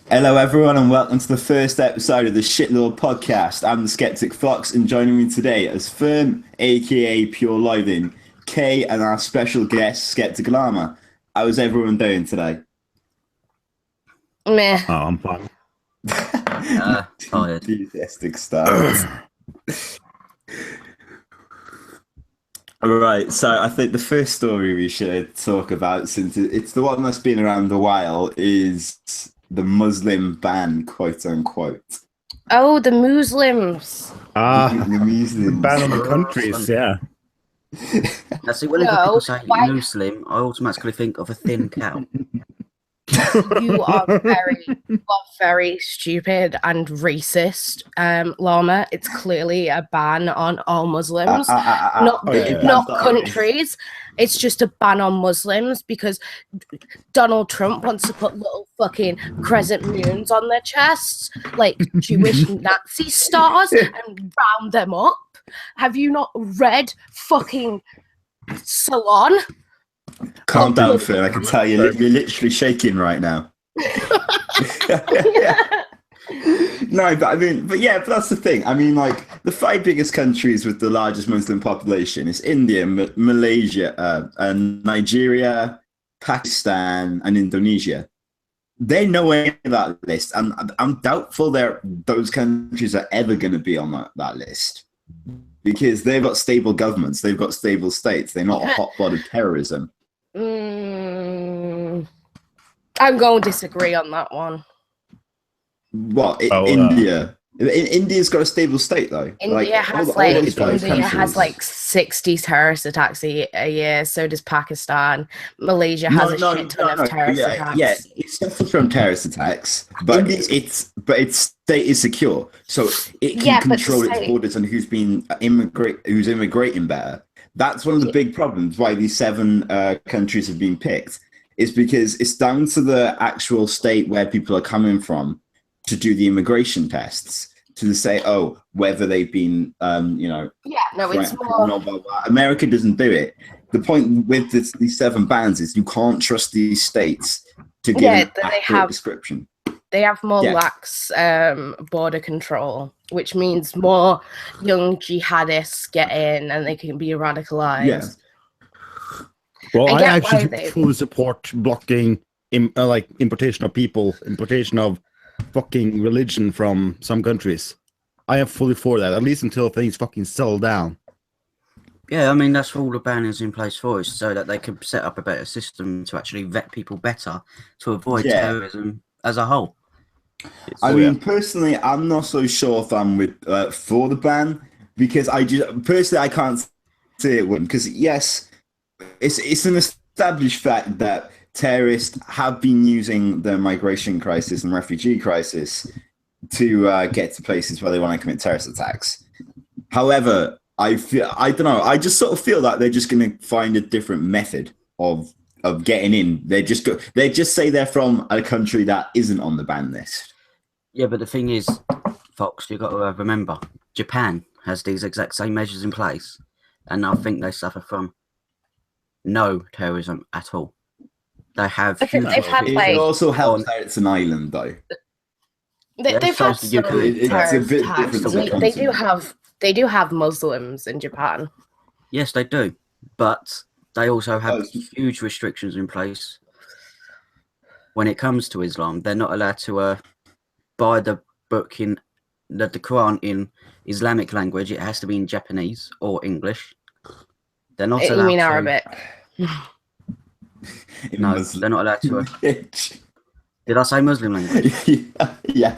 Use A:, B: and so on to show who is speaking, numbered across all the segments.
A: Hello, everyone, and welcome to the first episode of the Shitlord podcast. I'm the Skeptic Fox, and joining me today is Fearne, aka Pure Loathing, Kay, and our special guest, Scepticllama. How's everyone doing today?
B: Meh.
C: Oh, I'm fine.
D: Tired.
A: Enthusiastic start. All right, so I think the first story we should talk about, since it's the one that's been around a while, is the Muslim ban, quote unquote.
B: Oh, the Muslims.
A: The Muslims.
C: Ban on the countries, yeah.
D: Now, see, whenever
B: No,
D: people say
B: why-
D: Muslim, I automatically think of a thin cow.
B: You are very stupid and racist, llama. It's clearly a ban on all Muslims, not countries. It's just a ban on Muslims because Donald Trump wants to put little fucking crescent moons on their chests, like Jewish Nazi stars, and round them up. Have you not read fucking Salon?
A: Calm down, Phil. I can tell you're literally shaking right now. No, but that's the thing. I mean, like, the five biggest countries with the largest Muslim population is India, Malaysia, and Nigeria, Pakistan, and Indonesia. They're nowhere on that list, and I'm doubtful those countries are ever going to be on that list because they've got stable governments, they've got stable states. They're not a hotbed of terrorism.
B: I'm going to disagree on that one.
A: What? India? India's got a stable state, though.
B: India has like 60 terrorist attacks a year. So does Pakistan. Malaysia has a shit ton of terrorist attacks.
A: Yeah, it suffers from terrorist attacks, but its state is secure, so it can control its borders and who's immigrating better. That's one of the big problems why these 7 countries have been picked, is because it's down to the actual state where people are coming from to do the immigration tests, to say, whether they've been,
B: it's more.
A: America doesn't do it. The point with these 7 bans is you can't trust these states to give an accurate description.
B: They have more lax border control, which means more young jihadists get in and they can be radicalized.
A: Yeah.
C: Well, I actually fully support blocking importation of fucking religion from some countries. I am fully for that, at least until things fucking settle down.
D: Yeah, I mean, that's all the ban is in place for, is so that they can set up a better system to actually vet people better to avoid terrorism as a whole.
A: Personally, I'm not so sure if I'm for the ban, because I can't see it wouldn't. Because yes, it's an established fact that terrorists have been using the migration crisis and refugee crisis to get to places where they want to commit terrorist attacks. However, I don't know. I just sort of feel that they're just going to find a different method of getting in. They just say they're from a country that isn't on the ban list.
D: Yeah, but the thing is, Fox, you've got to remember, Japan has these exact same measures in place, and I think they suffer from no terrorism at all. They have.
A: It also helps that it's an island, though.
B: They've had some terrorist attacks. They do have Muslims in Japan.
D: Yes, they do, but they also have huge restrictions in place. When it comes to Islam, they're not allowed to buy the book in the Quran in Islamic language. It has to be in Japanese or English. They're not allowed. You mean
B: Arabic?
D: No, they're not allowed to. Did I say Muslim language?
A: Yeah.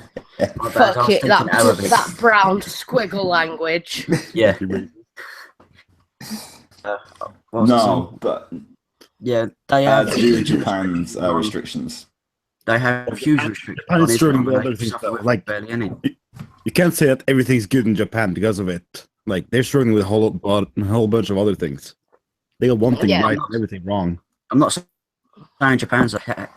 B: Fuck it, that brown squiggle language.
D: Yeah.
A: But
D: yeah, they have
A: Japan's restrictions.
D: They have huge restrictions.
C: Japan is struggling with other things, though. Like, you can't say that everything's good in Japan because of it. Like, they're struggling with a whole bunch of other things. They got one thing right and everything wrong.
D: I'm not saying Japan's a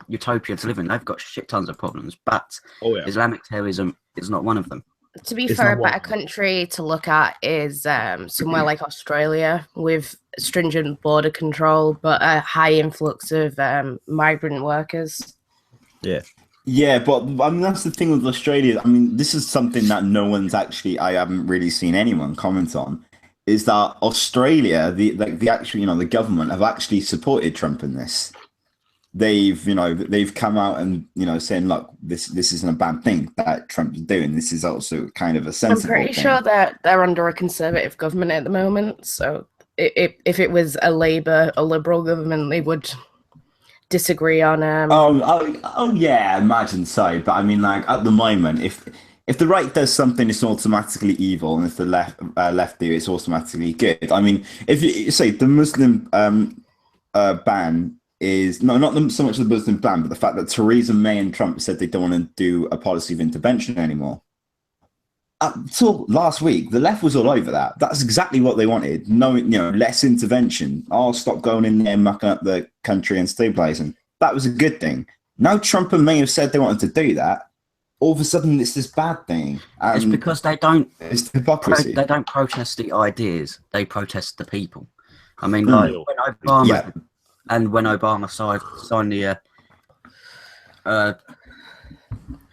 D: utopia to live in. They've got shit tons of problems, but Islamic terrorism is not one of them.
B: To be fair, a better country to look at is somewhere like Australia with stringent border control, but a high influx of migrant workers.
C: Yeah.
A: Yeah, but I mean that's the thing with Australia. I mean, this is something that no one's actually. I haven't really seen anyone comment on. Is that Australia, the actual, the government have actually supported Trump in this. They've come out and saying, look, this isn't a bad thing that Trump's doing. This is also kind of a sensible
B: I'm pretty
A: thing.
B: sure they're under a conservative government at the moment. So if it was a liberal government, they would disagree on.
A: Oh yeah, I imagine so. But I mean, like at the moment, if the right does something, it's automatically evil, and if the left do, it's automatically good. I mean, if you say the Muslim ban is not so much the Muslim ban, but the fact that Theresa May and Trump said they don't want to do a policy of intervention anymore. Until last week, the left was all over that. That's exactly what they wanted. No, less intervention. Oh, stop going in there, mucking up the country and stabilizing. That was a good thing. Now Trump and May have said they wanted to do that. All of a sudden, it's this bad thing.
D: It's because they don't.
A: It's hypocrisy.
D: They don't protest the ideas. They protest the people. I mean, like when Obama signed the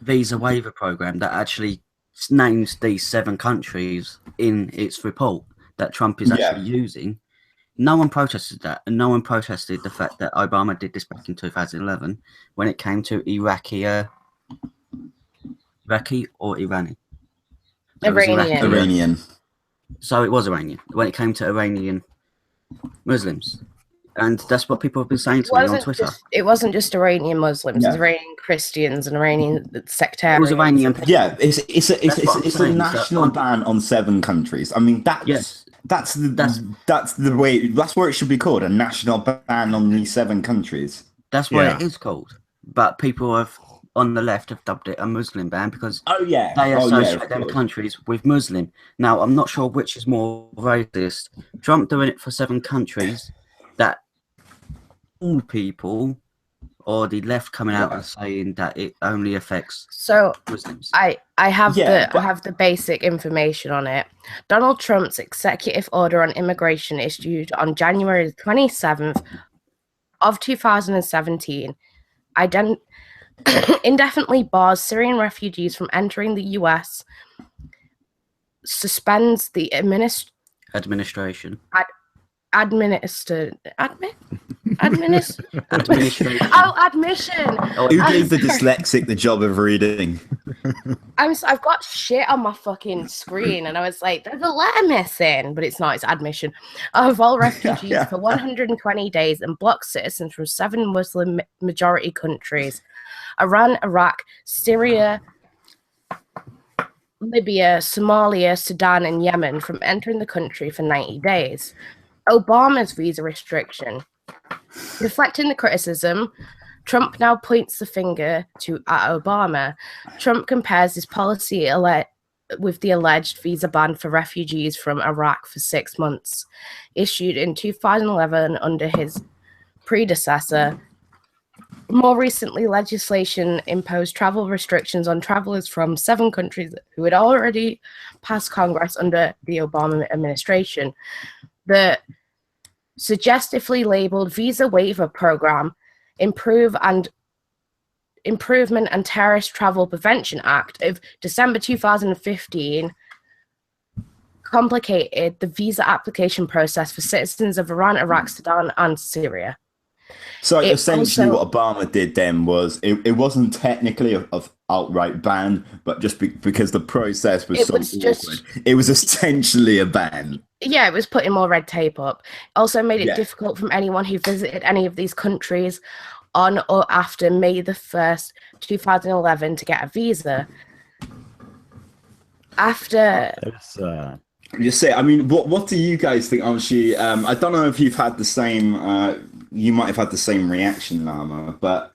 D: visa waiver program that actually names these 7 countries in its report that Trump is actually using. No one protested that, and no one protested the fact that Obama did this back in 2011 when it came to Iraqi or Irani?
B: Iranian.
D: So it was Iranian when it came to Iranian Muslims. And that's what people have been saying to me on Twitter.
B: It wasn't just Iranian Muslims, it was Iranian Christians and Iranian sectarians.
D: It was Iranian.
A: Yeah, it's a national ban on 7 countries. I mean, that's the way. That's where it should be called, a national ban on these 7 countries.
D: That's what it is called. But people on the left have dubbed it a Muslim ban because they associate them countries with Muslim. Now, I'm not sure which is more racist. Trump doing it for 7 countries that all people, or the left coming out and saying that it only affects Muslims.
B: I have the basic information on it. Donald Trump's executive order on immigration issued on January 27th of 2017 indefinitely bars Syrian refugees from entering the US, suspends the
D: administration.
B: Admission.
A: Who gave the dyslexic the job of reading?
B: I've got shit on my fucking screen, and I was like, "There's a letter missing," but it's not. It's admission of all refugees for 120 days and blocks citizens from 7 Muslim majority countries: Iran, Iraq, Syria, Libya, Somalia, Sudan, and Yemen from entering the country for 90 days. Obama's visa restriction. Reflecting the criticism, Trump now points the finger at Obama. Trump compares his policy with the alleged visa ban for refugees from Iraq for 6 months, issued in 2011 under his predecessor. More recently, legislation imposed travel restrictions on travelers from 7 countries who had already passed Congress under the Obama administration. The suggestively labeled Visa Waiver Program, Improvement and Terrorist Travel Prevention Act of December 2015 complicated the visa application process for citizens of Iran, Iraq, Sudan, and Syria.
A: So essentially what Obama did then was it wasn't technically of outright ban, but just because the process was awkward, it was essentially a ban.
B: Yeah, it was putting more red tape up. Also made it difficult from anyone who visited any of these countries on or after May the 1st, 2011 to get a visa. After...
A: You say, I mean, what do you guys think? Obviously, I don't know if you've had the same... you might have had the same reaction, Llama, but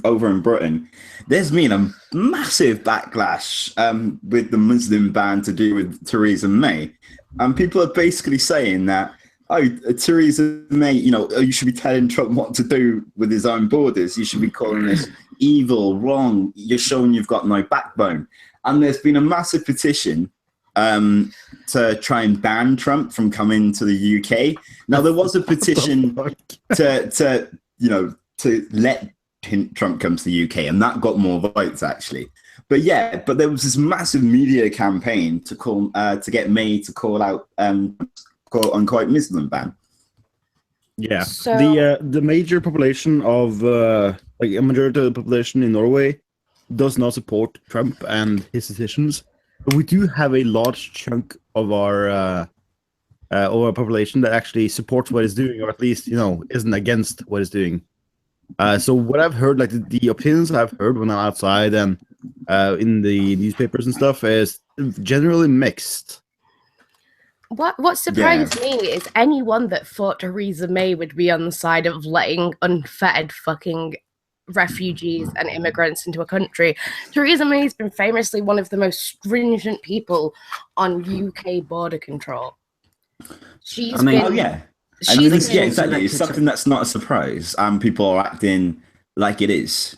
A: over in Britain, there's been a massive backlash with the Muslim ban to do with Theresa May. And people are basically saying that, Theresa May, you should be telling Trump what to do with his own borders. You should be calling this evil, wrong. You're showing you've got no backbone. And there's been a massive petition to try and ban Trump from coming to the UK. Now, there was a petition to let Trump comes to the UK, and that got more votes actually. But yeah, but there was this massive media campaign to get May to call out quote unquote Muslim ban.
C: Yeah,
B: So,
C: the major population of like a majority of the population in Norway does not support Trump and his decisions. But we do have a large chunk of our population that actually supports what he's doing, or at least isn't against what he's doing. So what I've heard, like the opinions I've heard when I'm outside and in the newspapers and stuff, is generally mixed.
B: What surprised me is anyone that thought Theresa May would be on the side of letting unfettered fucking refugees and immigrants into a country. Theresa May's been famously one of the most stringent people on UK border control.
A: Exactly. It's something that's not a surprise, and people are acting like it is.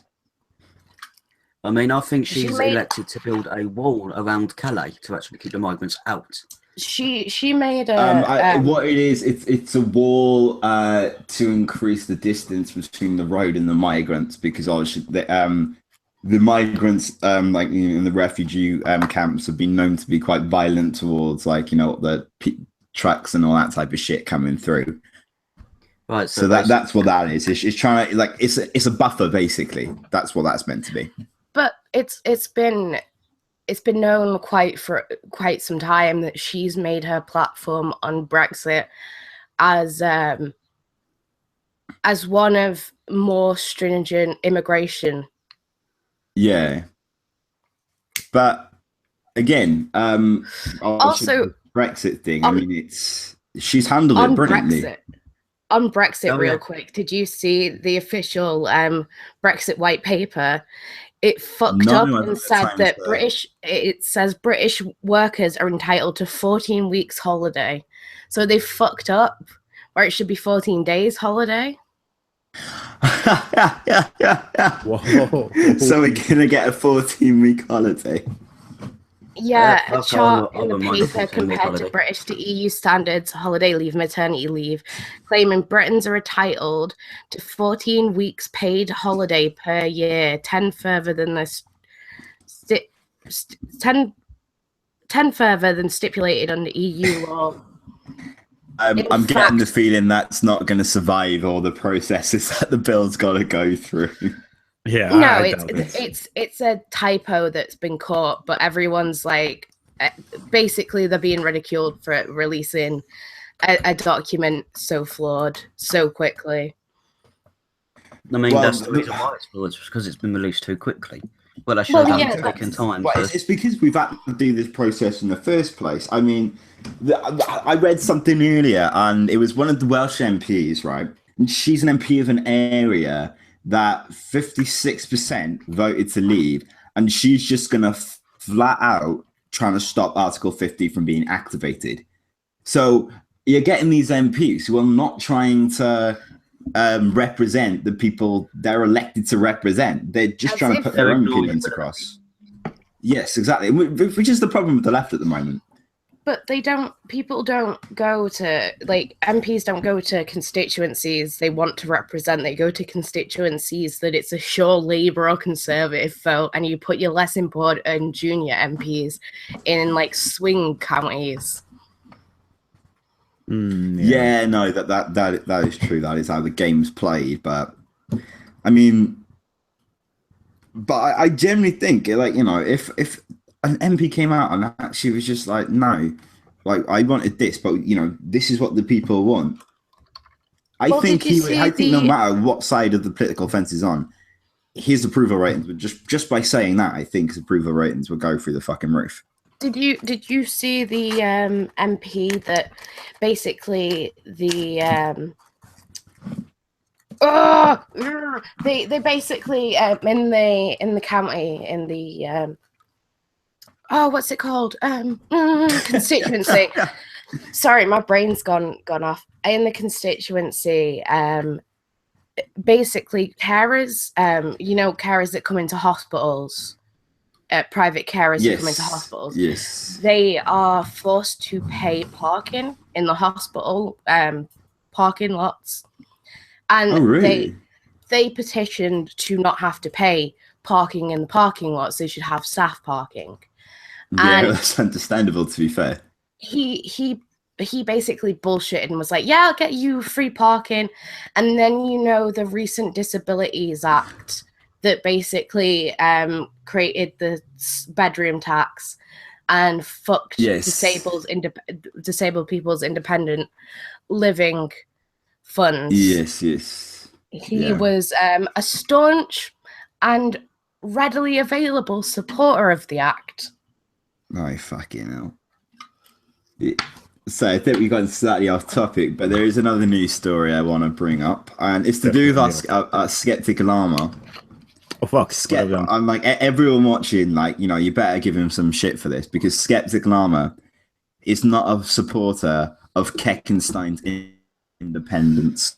D: I mean, I think she's elected to build a wall around Calais to actually keep the migrants out.
B: She made
A: what it is, it's a wall to increase the distance between the road and the migrants, because obviously the migrants like in the refugee camps have been known to be quite violent towards the trucks and all that type of shit coming through.
D: Right.
A: So that's what that is. It's trying to it's a buffer basically. That's what that's meant to be.
B: But it's been known for quite some time that she's made her platform on Brexit as one of more stringent immigration.
A: Yeah. But again, also Brexit thing. I mean, she's handled it brilliantly.
B: On Brexit, quick, did you see the official Brexit white paper? It fucked up and said that British workers are entitled to 14 weeks holiday. So they fucked up where it should be 14 days holiday.
A: Whoa. So we're gonna get a 14-week holiday.
B: Yeah, a chart in the paper compared to British to EU standards, holiday leave, maternity leave, claiming Britons are entitled to 14 weeks paid holiday per year, 10 further than the 10 further than stipulated under EU law.
A: I'm getting the feeling that's not going to survive all the processes that the bill's got to go through.
C: Yeah,
B: no, it's a typo that's been caught, but everyone's like, basically they're being ridiculed for releasing a document so flawed so quickly.
D: I mean, that's the reason why it's flawed, because it's been released too quickly. Well, I should have taken time.
A: It's because we've had to do this process in the first place. I mean, I read something earlier, and it was one of the Welsh MPs, right? And she's an MP of an area that 56% voted to leave, and she's just going to flat out trying to stop Article 50 from being activated. So you're getting these MPs who are not trying to represent the people they're elected to represent. They're just trying to put their own opinions across. Yes, exactly. Which is the problem with the left at the moment.
B: But people don't go to, MPs don't go to constituencies they want to represent. They go to constituencies that it's a sure Labour or Conservative vote, and you put your less important junior MPs in, swing counties.
A: Yeah, no, that is true. That is how the game's played. But, I mean, I generally think, if an MP came out and actually was just like, no, I wanted this, but this is what the people want. I think no matter what side of the political fence is on, his approval ratings would just by saying that, I think his approval ratings would go through the fucking roof.
B: Did you see the MP that basically they basically in the county in the what's it called? Constituency. Sorry, my brain's gone off. In the constituency, basically carers, carers that come into hospitals, private carers who come into hospitals.
A: Yes.
B: They are forced to pay parking in the hospital parking lots. And
A: oh, really?
B: they petitioned to not have to pay parking in the parking lots. They should have staff parking.
A: Yeah,
B: And
A: that's understandable, to be fair.
B: He basically bullshitted and was like, yeah, I'll get you free parking. And then, you know, the recent Disabilities Act that basically created the bedroom tax and fucked disabled people's independent living funds.
A: Yes.
B: He was a staunch and readily available supporter of the act.
A: Oh, fucking hell. So I think we got slightly off topic, but there is another news story I want to bring up, and it's to do with our Scepticllama.
C: Oh fuck!
A: I'm like, everyone watching, like, you know, you better give him some shit for this, because Scepticllama is not a supporter of Keckenstein's independence.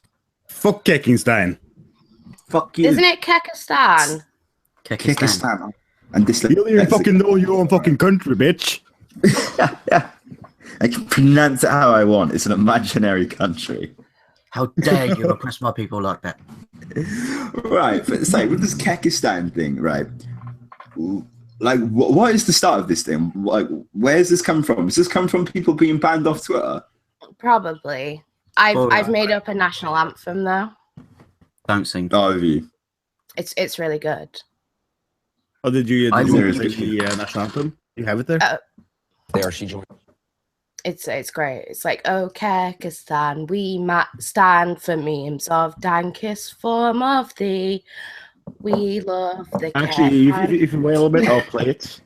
C: Fuck Keckenstein.
A: Fuck you.
B: Isn't it Kekistan?
A: Kekistan. And this.
C: You don't even fucking know your own fucking country, bitch.
A: Yeah. I can pronounce it how I want. It's an imaginary country.
D: How dare you oppress my people like that?
A: Right, but say with this Kekistan thing, right? Like, what is the start of this thing? Like, where's this come from? Does this come from people being banned off Twitter?
B: Probably. I've made up a national anthem though.
D: Don't sing.
A: Oh, have you?
B: It's really good.
C: Oh, did you?
A: The
C: national anthem? You have it there.
E: There she joined.
B: It's great. It's like, oh, Kekistan, we stand for memes of dankest form of thee. We love the
C: Actually, if you wait a little bit, I'll play it.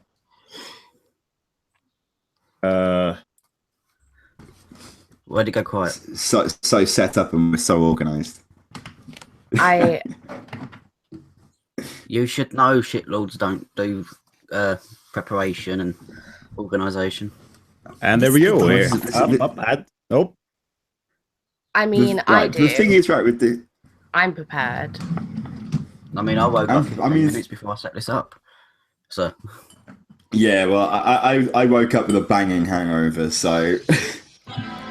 D: Where'd it go quiet?
A: So set up and we're so organised.
D: You should know shitlords don't do preparation and organisation.
C: And there we go. Nope.
B: I mean, I do.
A: The thing is, right, with the...
B: I'm prepared.
D: I mean, I woke up 15 minutes before I set this up. So...
A: Yeah, well, I woke up with a banging hangover, so...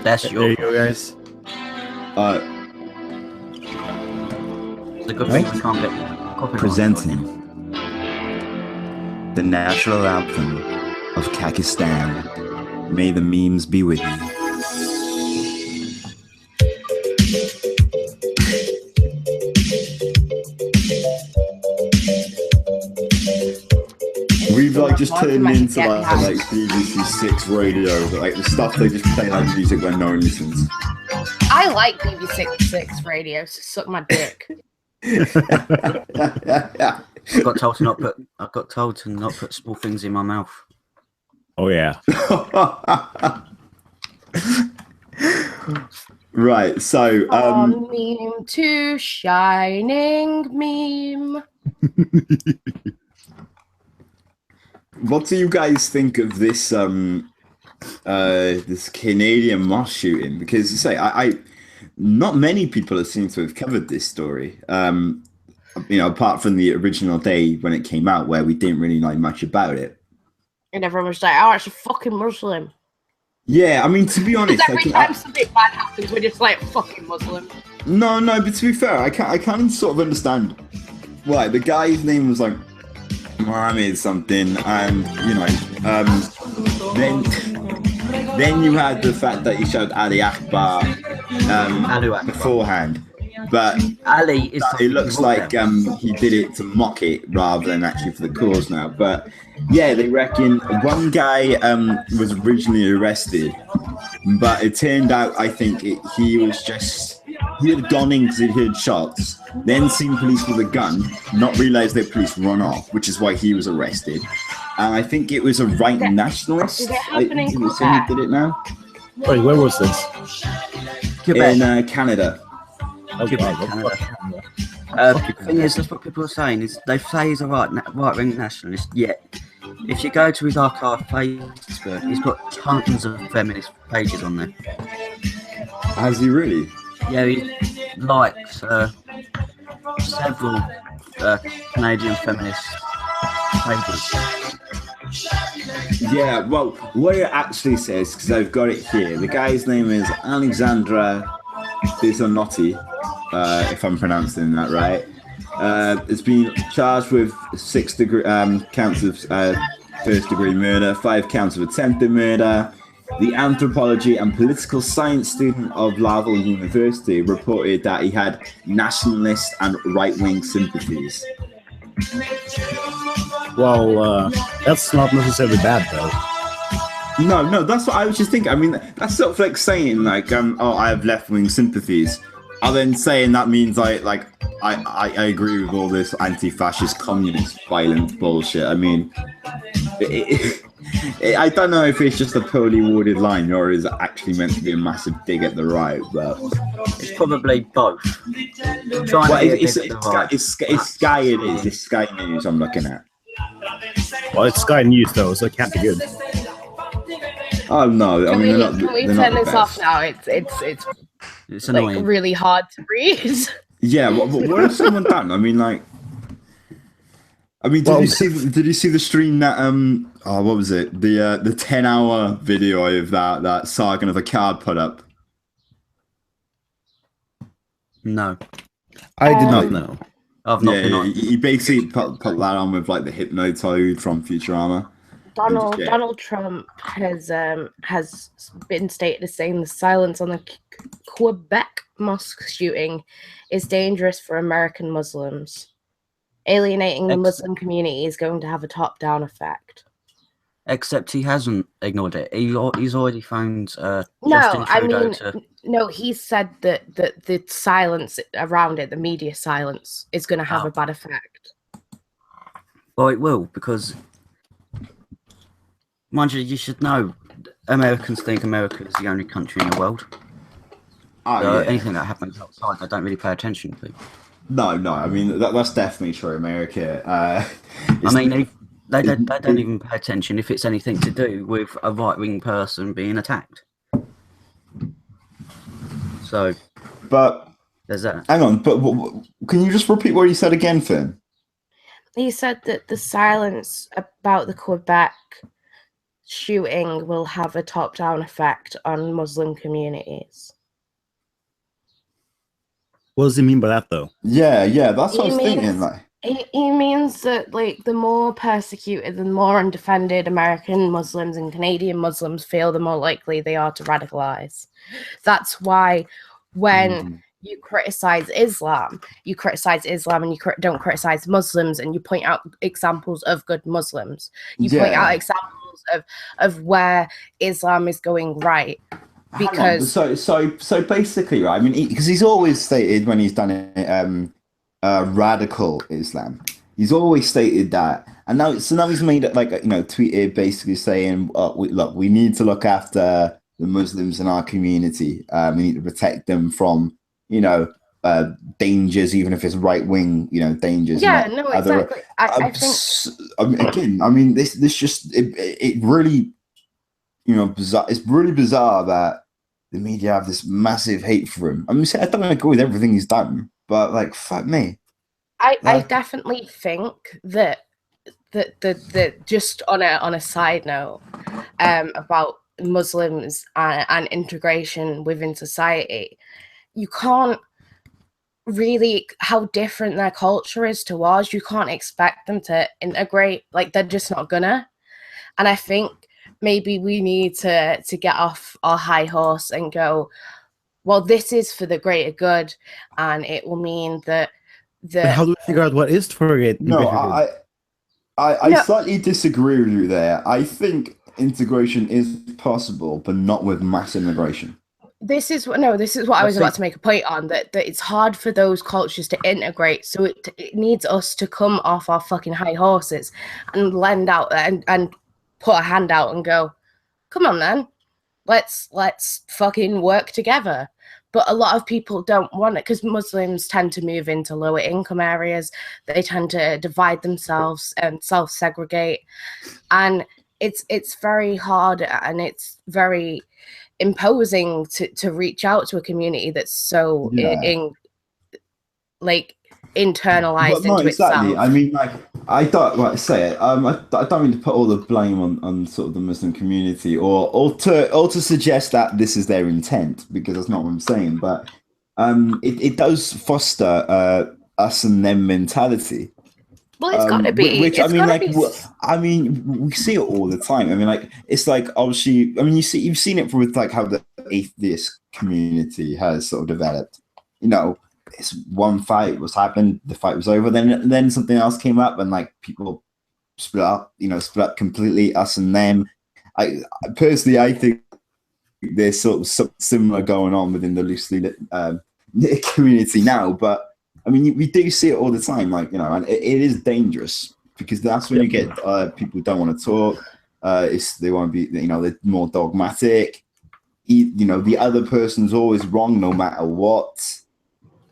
D: That's your...
C: There you go, guys.
D: It's a good thing we can't get copyright.
A: Presenting the national anthem of Kekistan. May the memes be with you. We've like just turned into like BBC 6 radio, like the stuff they just play like music when no one listens.
B: I like BBC 6 radio, so suck my dick.
D: I got told to not put small things in my mouth.
C: Oh yeah.
A: Right, so
B: meme to shining meme.
A: What do you guys think of this this Canadian mosque shooting? Because you say I not many people seem to have covered this story. You know, apart from the original day when it came out, where we didn't really know much about it.
B: And everyone was like, "Oh, it's a fucking Muslim."
A: Yeah, I mean, to be honest,
B: every time something bad happens, we're just like, "Fucking Muslim." No,
A: but to be fair, I can sort of understand why. The guy's name was like Mohammed something, and you know, then you had the fact that he showed Ali Akbar beforehand. But
D: Ali is
A: it looks like he did it to mock it rather than actually for the cause now. But yeah, they reckon one guy was originally arrested, but it turned out I think he had gone in because he heard shots, then seen police with a gun, not realised that police run off, which is why he was arrested. And I think it was a right nationalist.
B: Is it happening
A: Who did it now?
C: Wait, where was this?
A: In Canada.
C: Okay.
D: The thing is, that's what people are saying. Is they say he's a right-wing nationalist. Yet, if you go to his archive Facebook, he's got tons of feminist pages on there.
A: Has he really?
D: Yeah, he likes several Canadian feminist pages.
A: Yeah, well, what it actually says, because I've got it here, the guy's name is Alexandra Bisanotti, if I'm pronouncing that right. It's been charged with 6 counts of first-degree murder, 5 counts of attempted murder. The anthropology and political science student of Laval University reported that he had nationalist and right-wing sympathies.
C: Well, that's not necessarily bad, though.
A: No, that's what I was just thinking. I mean, that's sort of like saying, like, oh, I have left-wing sympathies. And then saying that means I agree with all this anti-fascist, communist, violent bullshit. I mean, I don't know if it's just a poorly worded line or is it actually meant to be a massive dig at the right, but
D: it's probably both.
A: It's Sky. It is. It's Sky News I'm looking at.
C: Well, it's Sky News though, so it can't be good.
A: Oh no! I mean,
B: can we turn this off now? It's like really hard to read.
A: Yeah, what has someone done? I mean, did you see the stream that what was it? The 10-hour video of that Sargon of Akkad put up?
D: No,
C: I did not know.
D: I've not been on.
A: He basically put that on with like the Hypnotoad from Futurama.
B: Donald Trump has been stated as saying the silence on the Quebec mosque shooting is dangerous for American Muslims. Alienating the Muslim community is going to have a top-down effect.
D: Except he hasn't ignored it. He's already found
B: No, he said that the silence around it, the media silence, is going to have a bad effect.
D: Well, it will, because, mind you should know, Americans think America is the only country in the world. Anything that happens outside, they don't really pay attention to.
A: No. I mean, that's definitely true. America.
D: They don't even pay attention if it's anything to do with a right-wing person being attacked. So,
A: but
D: there's that.
A: Hang on, but can you just repeat what he said again, Finn?
B: He said that the silence about the Quebec shooting will have a top-down effect on Muslim communities.
C: What does he mean by that, though?
A: Yeah, that's what I was thinking. Like,
B: he means that, like, the more persecuted and more undefended American Muslims and Canadian Muslims feel, the more likely they are to radicalize. That's why when you criticize Islam and you don't criticize Muslims, and you point out examples of good Muslims. You point out examples of where Islam is going right. Because
A: so basically, right? I mean, because he's always stated when he's done it, radical Islam. He's always stated that, and now he's made it, like, tweeted basically saying, we need to look after the Muslims in our community. We need to protect them from dangers, even if it's right wing dangers.
B: Yeah, no, exactly. I
A: think this just it really bizarre. It's really bizarre that the media have this massive hate for him. I mean, I don't agree with everything he's done, but like, fuck me.
B: I definitely think that just on a side note, about Muslims and integration within society, you can't really, how different their culture is to ours, you can't expect them to integrate. Like, they're just not gonna. And I think maybe we need to get off our high horse and go, well, this is for the greater good, and it will mean that
C: But how do we figure out what is for it?
A: No, I slightly disagree with you there. I think integration is possible, but not with mass immigration.
B: This is what I was about to make a point on, that it's hard for those cultures to integrate. So it needs us to come off our fucking high horses and lend out and put a hand out and go, come on, man, let's fucking work together. But a lot of people don't want it, because Muslims tend to move into lower income areas. They tend to divide themselves and self-segregate, and it's very hard, and it's very imposing to reach out to a community that's so internalized into itself.
A: I mean, like, I don't I don't mean to put all the blame on sort of the Muslim community or to suggest that this is their intent, because that's not what I'm saying. But it does foster us and them mentality.
B: Well, it's got to be.
A: Which I mean, like, I mean, we see it all the time. I mean, like, it's like obviously. I mean, you've seen it with like how the atheist community has sort of developed. You know, it's one fight was happened, the fight was over. Then something else came up, and like people split up. You know, split up completely. Us and them. I personally, I think there's sort of something similar going on within the loosely knit community now, but. I mean, we do see it all the time, like, you know, and it is dangerous because that's when you get people who don't want to talk. They want to be, you know, they're more dogmatic. You know, the other person's always wrong no matter what.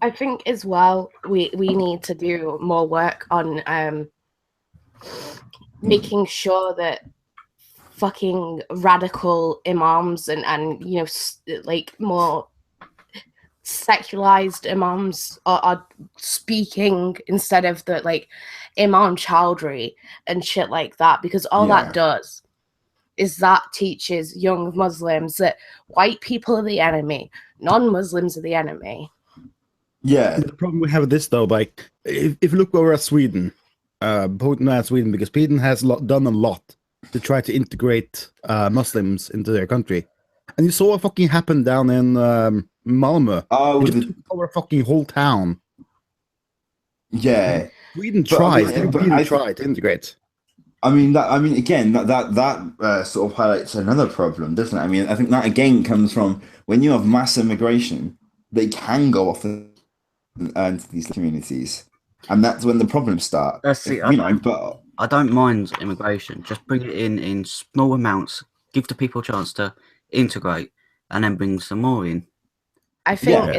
B: I think as well, we need to do more work on making sure that fucking radical imams and you know, like more secularized imams are speaking instead of the like Imam Chowdhury and shit like that, because all that does is that teaches young Muslims that white people are the enemy, non-Muslims are the enemy.
C: Yeah, the problem we have with this though, like if you look over at Sweden, both at Sweden, because Sweden has done a lot to try to integrate Muslims into their country, and you saw what fucking happened down in Malmö. Just took over a fucking whole town.
A: Yeah,
C: Sweden tried. They really tried to integrate.
A: I mean, again, that sort of highlights another problem, doesn't it? I mean, I think that again comes from when you have mass immigration, they can go off into these communities, and that's when the problems start.
D: I don't mind immigration. Just bring it in small amounts. Give the people a chance to integrate, and then bring some more in.
B: I think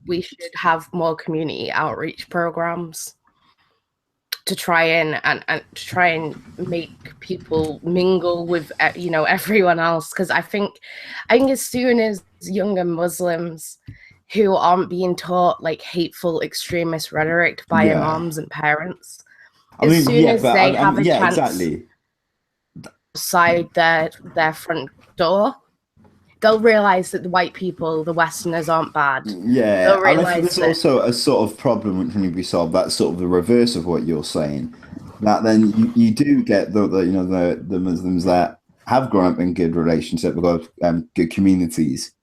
B: we should have more community outreach programs to try and make people mingle with, you know, everyone else, because I think as soon as younger Muslims who aren't being taught like hateful extremist rhetoric by imams and parents, as soon as they have a chance outside their front door, they'll realize that the white people, the Westerners, aren't bad.
A: Yeah, and I think there's also a sort of problem which can be solved. That's sort of the reverse of what you're saying. That then you do get the Muslims that have grown up in good relationships, with good communities,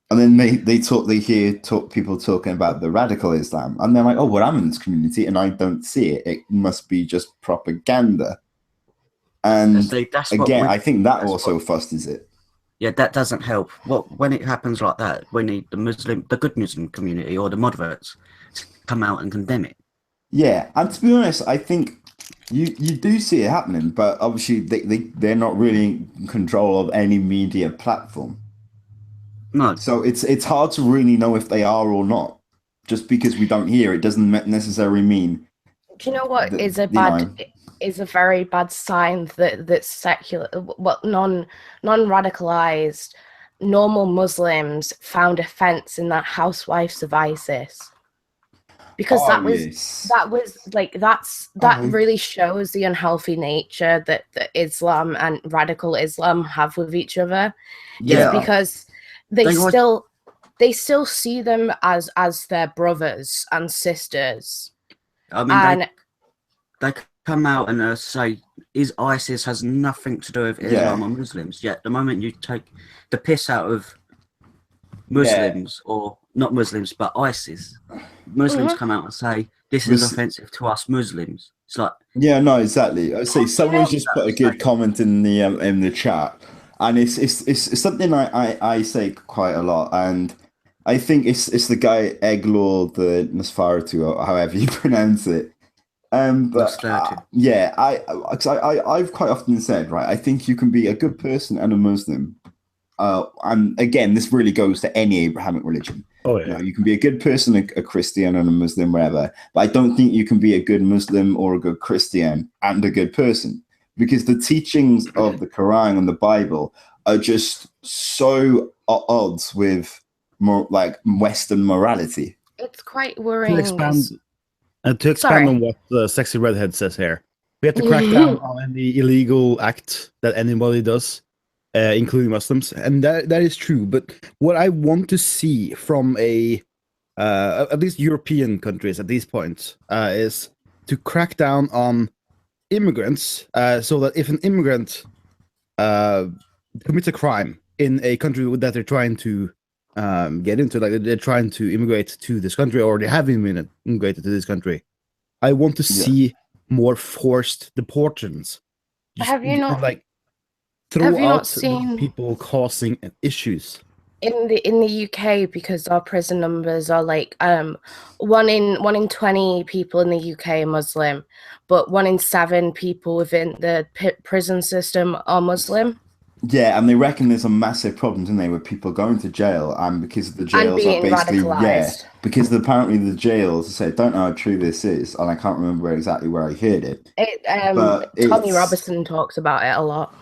A: and then they hear people talking about the radical Islam, and they're like, oh, well, I'm in this community and I don't see it. It must be just propaganda. And again, I think that also fosters it.
D: Yeah, that doesn't help. When it happens like that, we need the good Muslim community or the moderates to come out and condemn it.
A: Yeah, and to be honest, I think you do see it happening, but obviously they're not really in control of any media platform.
D: No.
A: So it's hard to really know if they are or not. Just because we don't hear it doesn't necessarily mean.
B: Do you know what is a bad? Is a very bad sign that secular, non-radicalized, normal Muslims found offense in that Housewives of ISIS, because that really shows the unhealthy nature that Islam and radical Islam have with each other. Yeah, it's because they still see them as their brothers and sisters.
D: I mean, they come out and say ISIS has nothing to do with Islam or Muslims. Yet the moment you take the piss out of Muslims, or not Muslims, but ISIS, Muslims come out and say this is offensive to us Muslims. It's like,
A: yeah, no, exactly. I see someone's just put a good comment in the chat, and it's something I say quite a lot, and I think it's the guy Eglor the Nosferatu, or however you pronounce it. But I've quite often said, right, I think you can be a good person and a Muslim. And again, this really goes to any Abrahamic religion.
C: Oh, yeah.
A: You know, you can be a good person, a Christian and a Muslim, wherever. But I don't think you can be a good Muslim or a good Christian and a good person, because the teachings of the Quran and the Bible are just so at odds with more like Western morality.
B: It's quite worrying.
C: To expand on what the sexy redhead says here, we have to crack down on any illegal act that anybody does, including Muslims, and that is true. But what I want to see from a at least European countries at these points, is to crack down on immigrants, so that if an immigrant commits a crime in a country that they're trying to get into, like they're trying to immigrate to this country, or they have immigrated to this country, I want to see more forced deportations.
B: Have you not
C: throw out the people causing issues?
B: In the UK, because our prison numbers are like 1 in 20 people in the UK are Muslim, but 1 in 7 people within the prison system are Muslim.
A: Yeah, and they reckon there's a massive problem, don't they, with people going to jail, and because the jails are basically because apparently the jails, I say, don't know how true this is, and I can't remember exactly where I heard it.
B: Tommy Robinson talks about it a lot.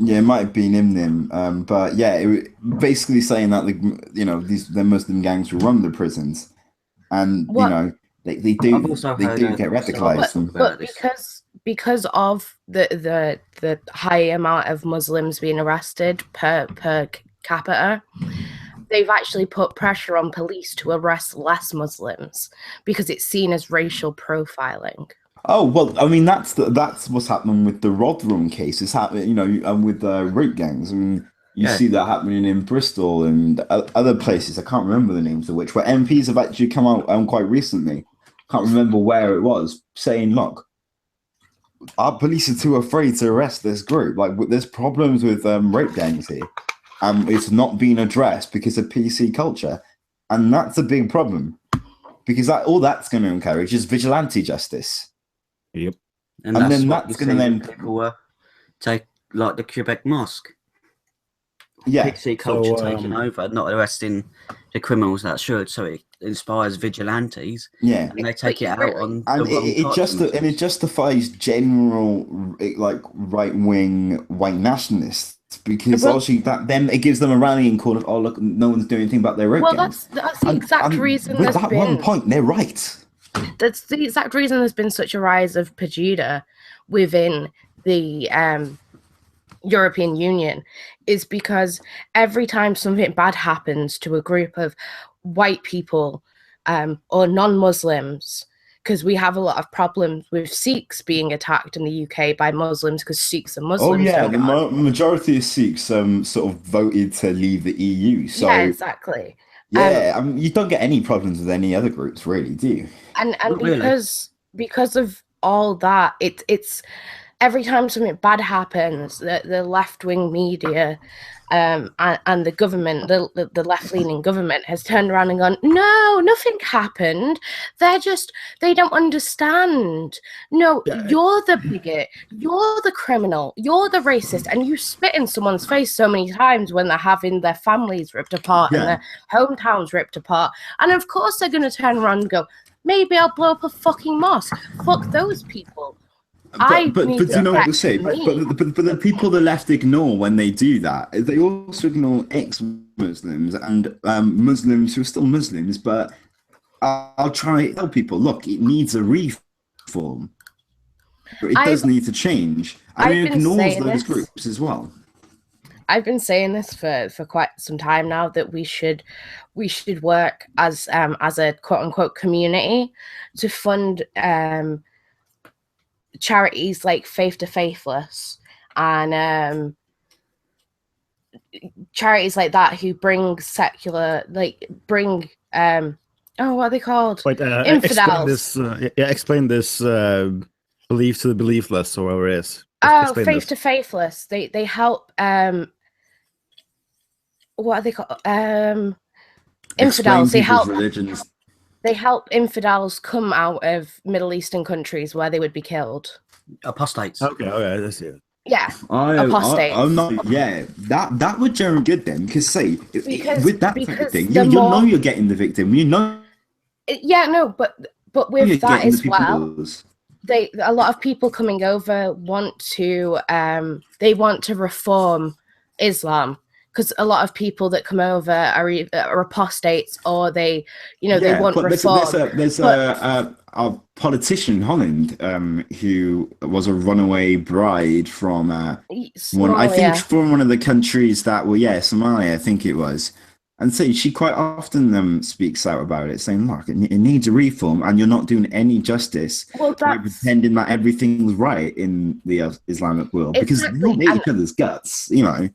A: Yeah, it might have been him, but yeah, basically saying that the Muslim gangs will run the prisons, and they do get radicalized.
B: But because of the high amount of Muslims being arrested per capita, they've actually put pressure on police to arrest less Muslims because it's seen as racial profiling.
A: Oh well, I mean that's what's happening with the Rotherham case. It's happening, with rape gangs. I mean, you see that happening in Bristol and other places. I can't remember the names of which, where MPs have actually come out quite recently. Can't remember where it was, saying, "Look, our police are too afraid to arrest this group. Like, there's problems with rape gangs here, and it's not being addressed because of PC culture, and that's a big problem because all that's going to encourage is vigilante justice."
C: Yep.
D: And then that's going to then people take like the Quebec mosque.
A: Yeah.
D: PC culture taking over, not arresting the criminals that should, so it inspires vigilantes.
A: Yeah.
D: And they take it out on
A: it justifies general right-wing white nationalists, because obviously then it gives them a rallying call of, oh look, no one's doing anything about their rape gangs.
B: That's the exact reason.
A: With that one point, they're right.
B: That's the exact reason there's been such a rise of Pejida within the European Union, is because every time something bad happens to a group of white people or non-Muslims, because we have a lot of problems with Sikhs being attacked in the UK by Muslims because Sikhs are Muslims.
A: Oh yeah, the majority of Sikhs sort of voted to leave the EU. So
B: yeah, exactly.
A: Yeah, you don't get any problems with any other groups, really, do you?
B: And because of all that, it's every time something bad happens, the left-wing media and the government, the left-leaning government, has turned around and gone, no, nothing happened. They don't understand. No, you're the bigot, you're the criminal, you're the racist, and you spit in someone's face so many times when they're having their families ripped apart and their hometowns ripped apart. And of course they're going to turn around and go, maybe I'll blow up a fucking mosque. Fuck those people.
A: But you know what they say? But the people the left ignore when they do that, they also ignore ex-Muslims and Muslims who are still Muslims. But I'll try to tell people, look, it needs a reform. It does need to change. And it ignores those groups as well.
B: I've been saying this for quite some time now, that we should work as a quote unquote community to fund charities like Faith to Faithless and charities like that who bring secular, what are they called?
C: Wait,
B: infidels.
C: Explain this belief to the beliefless, or whatever it is.
B: Faith to Faithless. They help what are they called? Infidels. They help religions. They help infidels come out of Middle Eastern countries where they would be killed.
D: Apostates.
C: Okay, that's it.
B: Yeah, apostates.
A: I'm not. Yeah, that would generally good then, because with that type of thing, you know you're getting the victim. You know.
B: Yeah, no, but with that as well, a lot of people coming over want to reform Islam. Because a lot of people that come over are apostates, or they want reform.
A: There's a politician in Holland who was a runaway bride from from one of the countries that were Somalia, I think it was, And so she quite often speaks out about it, saying, "Look, it needs a reform, and you're not doing any justice by pretending that everything's right in the Islamic world because they don't hate each other's guts, you know."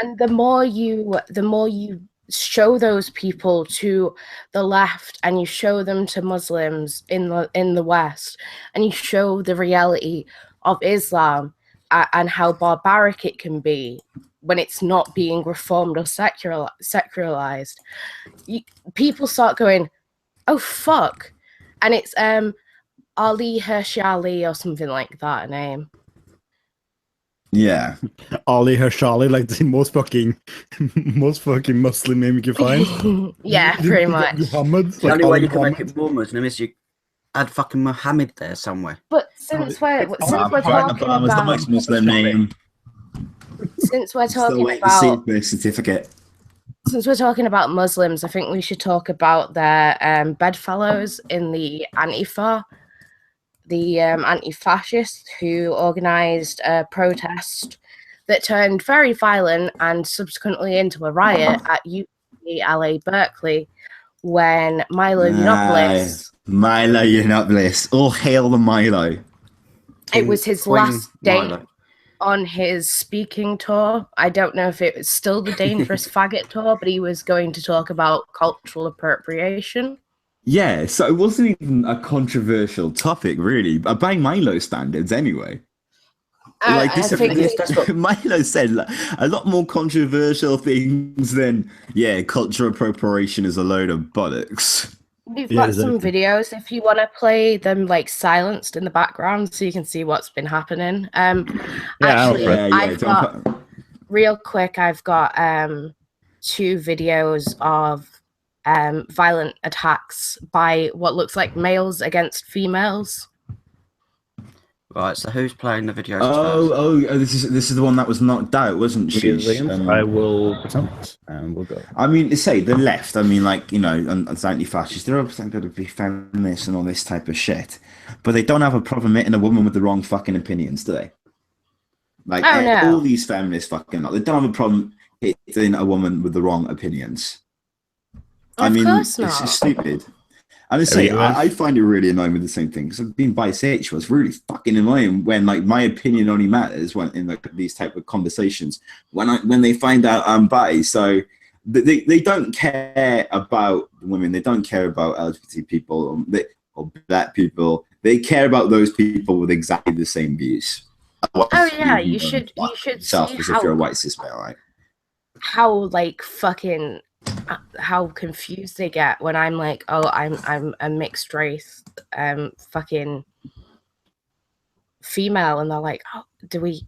B: And the more you show those people to the left, and you show them to Muslims in the West, and you show the reality of Islam and how barbaric it can be when it's not being reformed or secularized, people start going, "Oh fuck," and it's Ali Hershali or something like that name.
A: Yeah,
C: Ali Hershali, like the most fucking Muslim name you can find.
B: Yeah, pretty much.
C: Muhammad,
D: the only way you can make it more Muslim is you add fucking Muhammad there somewhere.
B: But since we're talking
A: about the most Muslim name,
B: since we're talking about
A: birth certificate.
B: Since we're talking about Muslims, I think we should talk about their bedfellows in the Antifa, the anti-fascists who organised a protest that turned very violent and subsequently into a riot at UCLA Berkeley when Milo
A: Yiannopoulos, all hail the Milo.
B: It was his last day on his speaking tour. I don't know if it was still the Dangerous Faggot tour, but he was going to talk about cultural appropriation.
A: Yeah, so it wasn't even a controversial topic, really, by Milo standards, anyway. Milo said a lot more controversial things than, cultural appropriation is a load of bollocks.
B: We've got some videos if you want to play them silenced in the background so you can see what's been happening. Real quick, I've got 2 videos of violent attacks by what looks like males against females.
D: Right, so who's playing the videos?
A: This is the one that was knocked out, wasn't she?
C: I will present, and we'll go.
A: I mean, to say the left, I mean, and anti-fascists, they're obviously going to be feminists and all this type of shit, but they don't have a problem hitting a woman with the wrong fucking opinions, do they? All these feminists they don't have a problem hitting a woman with the wrong opinions. It's just stupid. And I find it really annoying with the same thing, because being bisexual is really fucking annoying when my opinion only matters when in these type of conversations when they find out I'm bi. So they don't care about women, they don't care about LGBT people or black people. They care about those people with exactly the same views.
B: You should see
A: as if you're a white cis male, right?
B: How confused they get when I'm like, "Oh, I'm a mixed race, fucking female," and they're like, "Oh, do we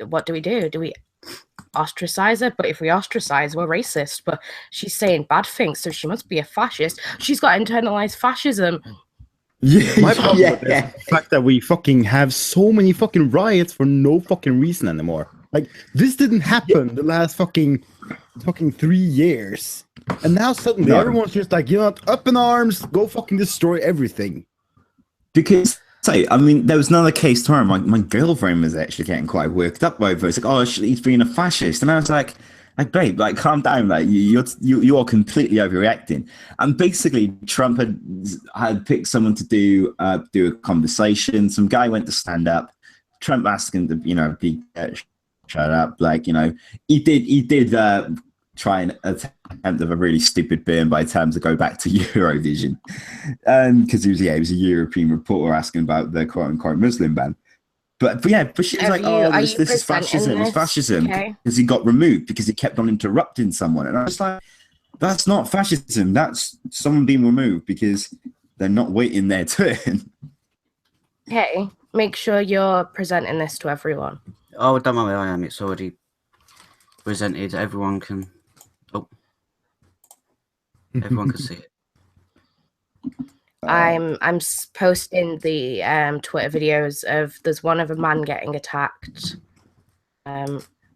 B: what do we do? Do we ostracize her? But if we ostracize, we're racist. But she's saying bad things, so she must be a fascist. She's got internalized fascism."
C: My problem with this is the fact that we fucking have so many fucking riots for no fucking reason anymore. Like, this didn't happen the last fucking 3 years, and now suddenly everyone's just like, up in arms, go fucking destroy everything.
A: Because there was another case tomorrow. My girlfriend was actually getting quite worked up over it. It's like, "Oh, he's being a fascist," and I was like, "Babe, calm down. You are completely overreacting." And basically, Trump had picked someone to do a conversation. Some guy went to stand up. Trump asked him to be shut up. He did try and attempt of a really stupid burn by terms to go back to Eurovision, because he was a European reporter asking about the quote unquote Muslim ban. But she was this is fascism. It's fascism because he got removed because he kept on interrupting someone, and I was like, that's not fascism. That's someone being removed because they're not waiting their turn.
B: Hey, make sure you're presenting this to everyone.
D: Oh, don't worry, I am. It's already presented. Everyone can. Everyone can see it.
B: I'm posting the Twitter videos of there's one of a man getting attacked.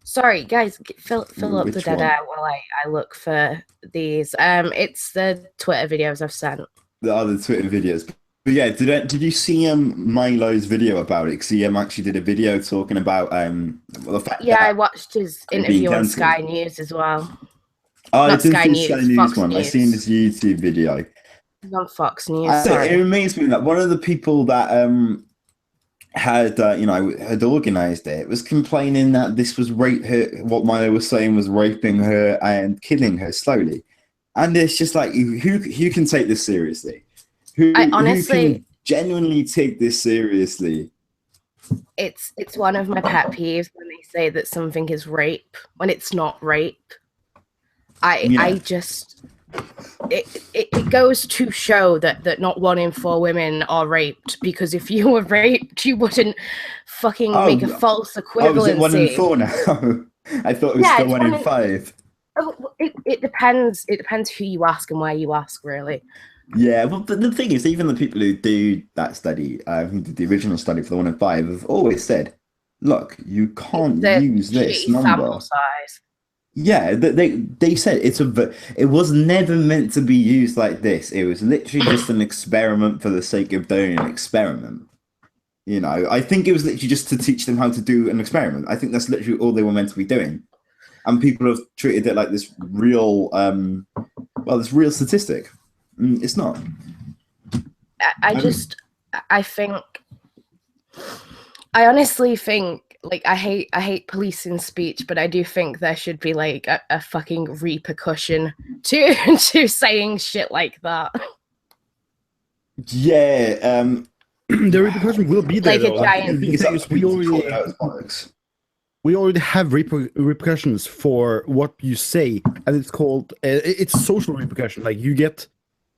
B: Sorry guys, fill up the dead air while I look for these. It's the Twitter videos I've sent.
A: The other Twitter videos. But did you see Milo's video about it? Because he actually did a video talking about the fact.
B: I watched his interview on Sky News as well.
A: Oh, I
B: Not
A: didn't
B: Sky
A: see
B: News,
A: Sky News
B: Fox
A: one. I
B: News.
A: seen this YouTube video.
B: On Fox News. Sorry.
A: It reminds me that one of the people that had had organized it was complaining that this was what Milo was saying was raping her and killing her slowly, and it's just like who can take this seriously? Who can genuinely take this seriously?
B: It's one of my pet peeves when they say that something is rape when it's not rape. I just it goes to show that not 1 in 4 women are raped, because if you were raped, you wouldn't fucking make a false equivalency.
A: Oh, is it 1 in 4 now? I thought it was still 1 in 5.
B: It depends. It depends who you ask and where you ask, really.
A: Yeah, well, but the thing is, even the people who do that study, who did the original study for the 1 in 5, have always said, "Look, you can't use this number."
B: Sample size.
A: Yeah, they said it was never meant to be used like this. It was literally just an experiment for the sake of doing an experiment. You know, I think it was literally just to teach them how to do an experiment. I think that's literally all they were meant to be doing, and people have treated it like this real, this real statistic. It's not.
B: I honestly think, like, I hate policing speech, but I do think there should be like a fucking repercussion to saying shit like that.
A: Yeah,
C: the repercussion will be there.
B: Like a giant.
C: We already have repercussions for what you say, and it's called it's social repercussion. Like, you get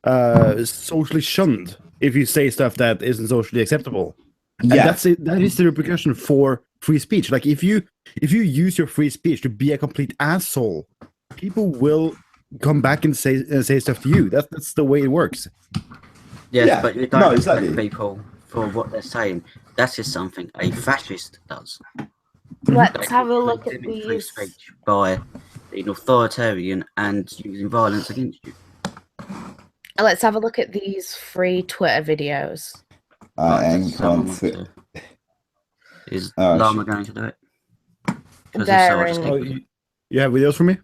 C: socially shunned if you say stuff that isn't socially acceptable. And that is the repercussion for free speech. Like, if you use your free speech to be a complete asshole, people will come back and say stuff to you. That's the way it works.
D: Yes, but you don't respect people for what they're saying. That is something a fascist does.
B: Let's have a look at these.
D: Free speech by being authoritarian and using violence against you.
B: Let's have a look at these free Twitter videos.
D: Is Llama going to do it?
C: You have videos for me?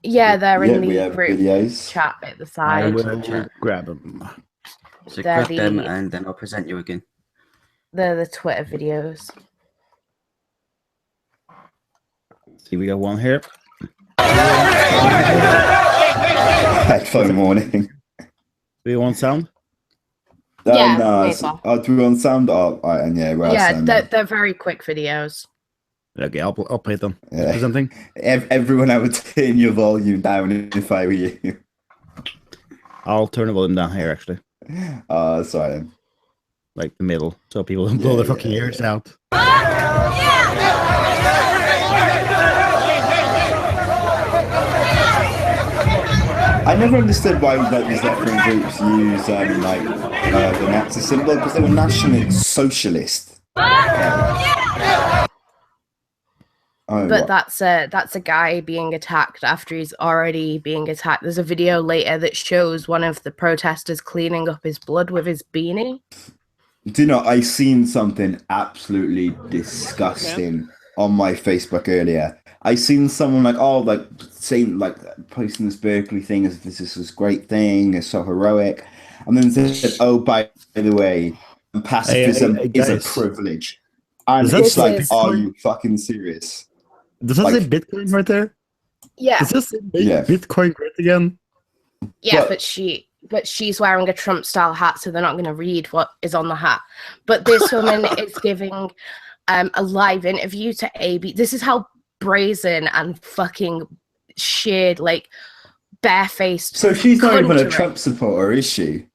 B: Yeah, they're in the group
A: videos.
B: chat at the side.
C: I will grab them.
D: So grab them and then I'll present you again.
B: They're the Twitter videos.
C: See, we got one here.
A: Headphone warning.
C: Do you want sound?
B: Yeah,
A: do we want sound?
B: They're very quick videos.
C: Okay, I'll play them. Something.
A: Everyone, I would turn your volume down if I were you.
C: I'll turn the volume down here, actually.
A: Sorry.
C: Like the middle, so people don't blow their fucking ears out.
A: I never understood why these left-wing groups use the Nazi symbol, because they were nationally socialist.
B: But that's a guy being attacked after he's already being attacked. There's a video later that shows one of the protesters cleaning up his blood with his beanie.
A: Do you know, I seen something absolutely disgusting on my Facebook earlier. I seen someone saying posting this Berkeley thing as if this is this great thing, it's so heroic, and then said, "Oh, by the way, pacifism is a privilege." And it's like, are you fucking serious?
C: Does that say Bitcoin right there?
B: Yeah.
C: Does that say Bitcoin great again?
B: Yeah, but she's wearing a Trump-style hat, so they're not going to read what is on the hat. But this woman is giving a live interview to AB. This is how brazen and fucking sheer, like, barefaced.
A: So she's not even a Trump supporter, is she?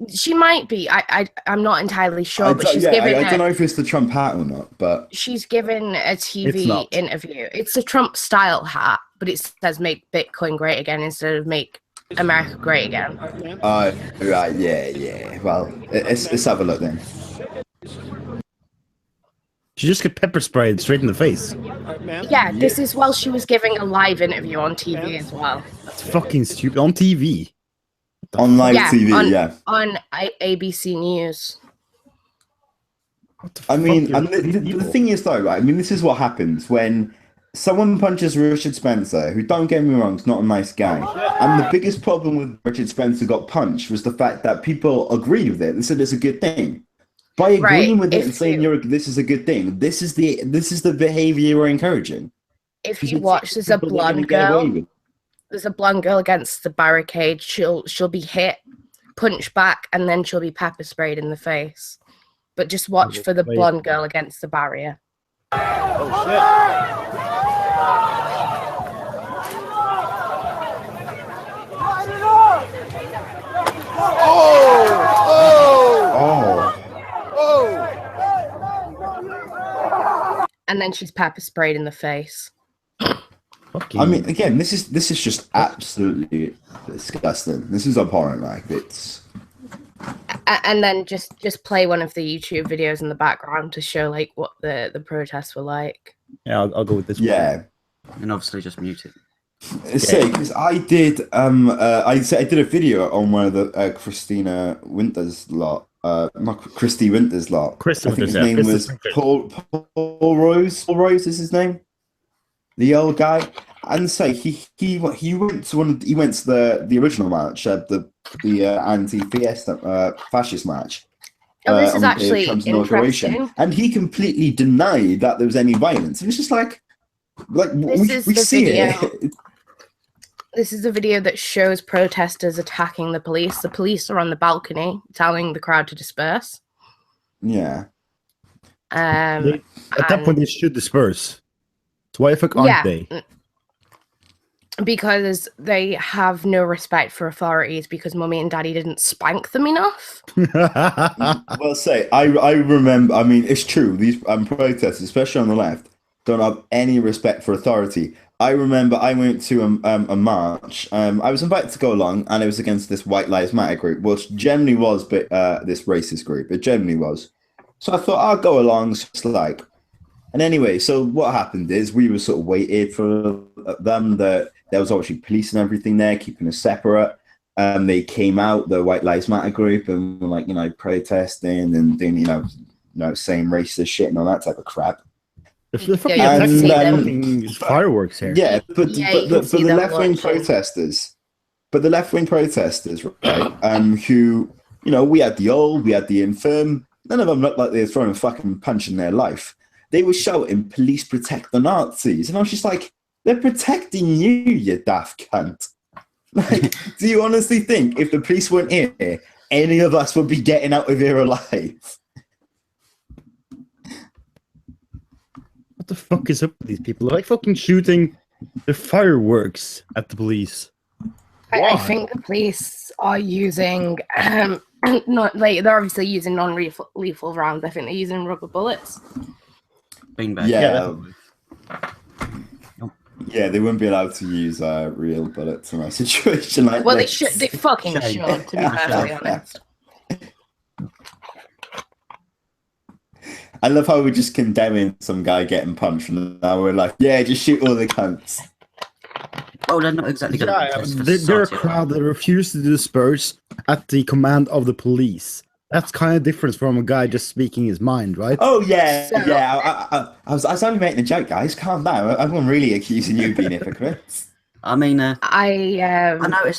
B: She might be. I'm not entirely sure, but she's given.
A: I don't know if it's the Trump hat or not, but
B: she's given a TV interview. It's a Trump-style hat, but it says "Make Bitcoin Great Again" instead of "Make America Great Again."
A: Right, yeah. Well, let's have a look then.
C: She just got pepper sprayed straight in the face.
B: Yeah, this is while she was giving a live interview on TV as well.
C: That's fucking stupid. On TV.
A: On live TV,
B: on ABC News.
A: I mean, and the thing is, though, right? I mean, this is what happens when someone punches Richard Spencer, who, don't get me wrong, is not a nice guy. And the biggest problem with Richard Spencer got punched was the fact that people agreed with it. They said it's a good thing. By agreeing with it and saying this is a good thing, this is the behavior we're encouraging.
B: If you watch, there's a blonde girl. There's a blonde girl against the barricade. She'll be hit, punched back, and then she'll be pepper sprayed in the face. But just watch for the blonde girl against the barrier.
F: Oh shit!
B: And then she's pepper sprayed in the face.
A: I mean, again, this is just absolutely disgusting. This is abhorrent. Like, it's.
B: And then just play one of the YouTube videos in the background to show like what the protests were like.
C: Yeah, I'll go with this.
A: Yeah,
D: and obviously just mute it.
A: Because I did I did a video on one of the Christina Winters lot. Not Christy Winters lot. I think his name was Paul Rose. Paul Rose is his name. The old guy. And so he went to he went to the original match, the anti-Fiesta fascist match.
B: Oh, this is actually interesting.
A: And he completely denied that there was any violence. And it's just like we see it.
B: This is the video that shows protesters attacking the police. The police are on the balcony telling the crowd to disperse.
A: Yeah.
C: At that point, they should disperse. So why the fuck aren't they?
B: Because they have no respect for authorities because mummy and daddy didn't spank them enough.
A: Well, I remember, I mean, it's true. These protesters, especially on the left, don't have any respect for authority. I remember I went to a march. I was invited to go along, and it was against this White Lives Matter group, which generally was, but this racist group. It generally was. So I thought I'll go along, just like. And anyway, so what happened is we were sort of waited for them. There was obviously police and everything there, keeping us separate. They came out, the White Lives Matter group, and were like, protesting and doing, saying racist shit and all that type of crap.
C: Fireworks here.
A: Yeah, but the left-wing protesters, right? Who, we had the old, we had the infirm. None of them looked like they were throwing a fucking punch in their life. They were shouting, "Police protect the Nazis," and I was just like, "They're protecting you daft cunt." Like, do you honestly think if the police weren't here, any of us would be getting out of here alive?
C: What the fuck is up with these people? They're like fucking shooting the fireworks at the police.
B: I think the police are using they're obviously using non-lethal rounds. I think they're using rubber bullets.
D: Beanbag.
A: Yeah, they wouldn't be allowed to use real bullets in a situation like
B: this.
A: They
B: should. They fucking should, to be perfectly honest.
A: I love how we're just condemning some guy getting punched, and now we're like, yeah, just shoot all the cunts.
D: Oh, they're not exactly going to
C: they're a crowd that refuse to disperse at the command of the police. That's kind of different from a guy just speaking his mind, right?
A: Oh, yeah, yeah. I was only making a joke, guys. Calm down. I'm not really accusing you of being hypocrites.
D: I mean,
B: I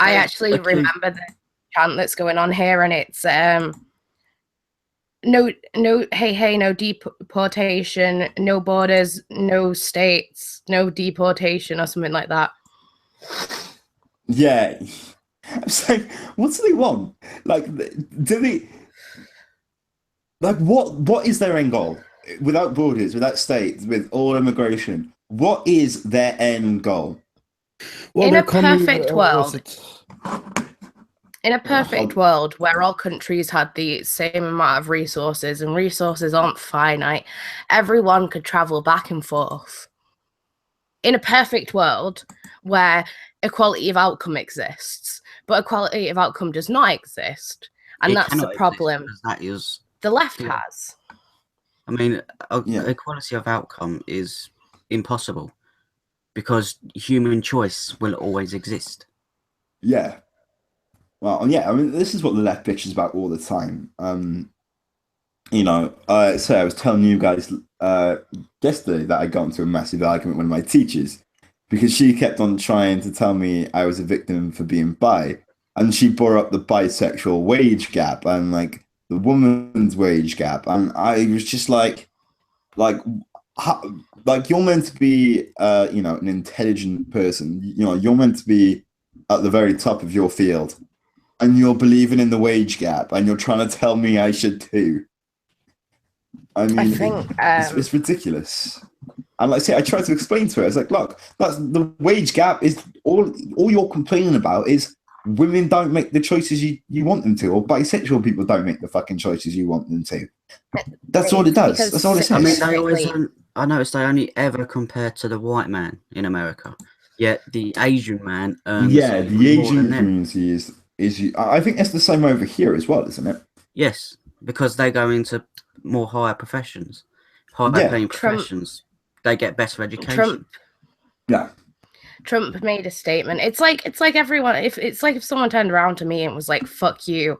B: actually remember the chant that's going on here, and it's no, hey, no deportation, no borders, no states, no deportation, or something like that.
A: Yeah. I'm saying, what do they want? Like, do they... Like, what is their end goal? Without borders, without states, with all immigration, what is their end goal?
B: Well, in a perfect world where all countries had the same amount of resources, and resources aren't finite, everyone could travel back and forth. In a perfect world where equality of outcome exists, but equality of outcome does not exist, and that's the problem.
D: That is
B: the left has.
D: I mean, equality of outcome is impossible because human choice will always exist.
A: Yeah. Well, yeah, I mean, this is what the left bitches about all the time. So I was telling you guys yesterday that I got into a massive argument with one of my teachers because she kept on trying to tell me I was a victim for being bi, and she brought up the bisexual wage gap and like the woman's wage gap, and I was just like you're meant to be an intelligent person, you're meant to be at the very top of your field, and you're believing in the wage gap, and you're trying to tell me I should too. I mean, I think it's ridiculous. And like I say, I tried to explain to her. I was like, look, that's the wage gap is all you're complaining about is women don't make the choices you want them to, or bisexual people don't make the fucking choices you want them to. That's all it does. That's all it says.
D: I mean, I noticed they only ever compare to the white man in America, yet the Asian man earns
A: the Asian community is I think it's the same over here as well, isn't it?
D: Yes, because they go into more higher professions, higher paying professions. They get better education.
B: Trump made a statement. It's like everyone. If someone turned around to me and was like, "Fuck you,"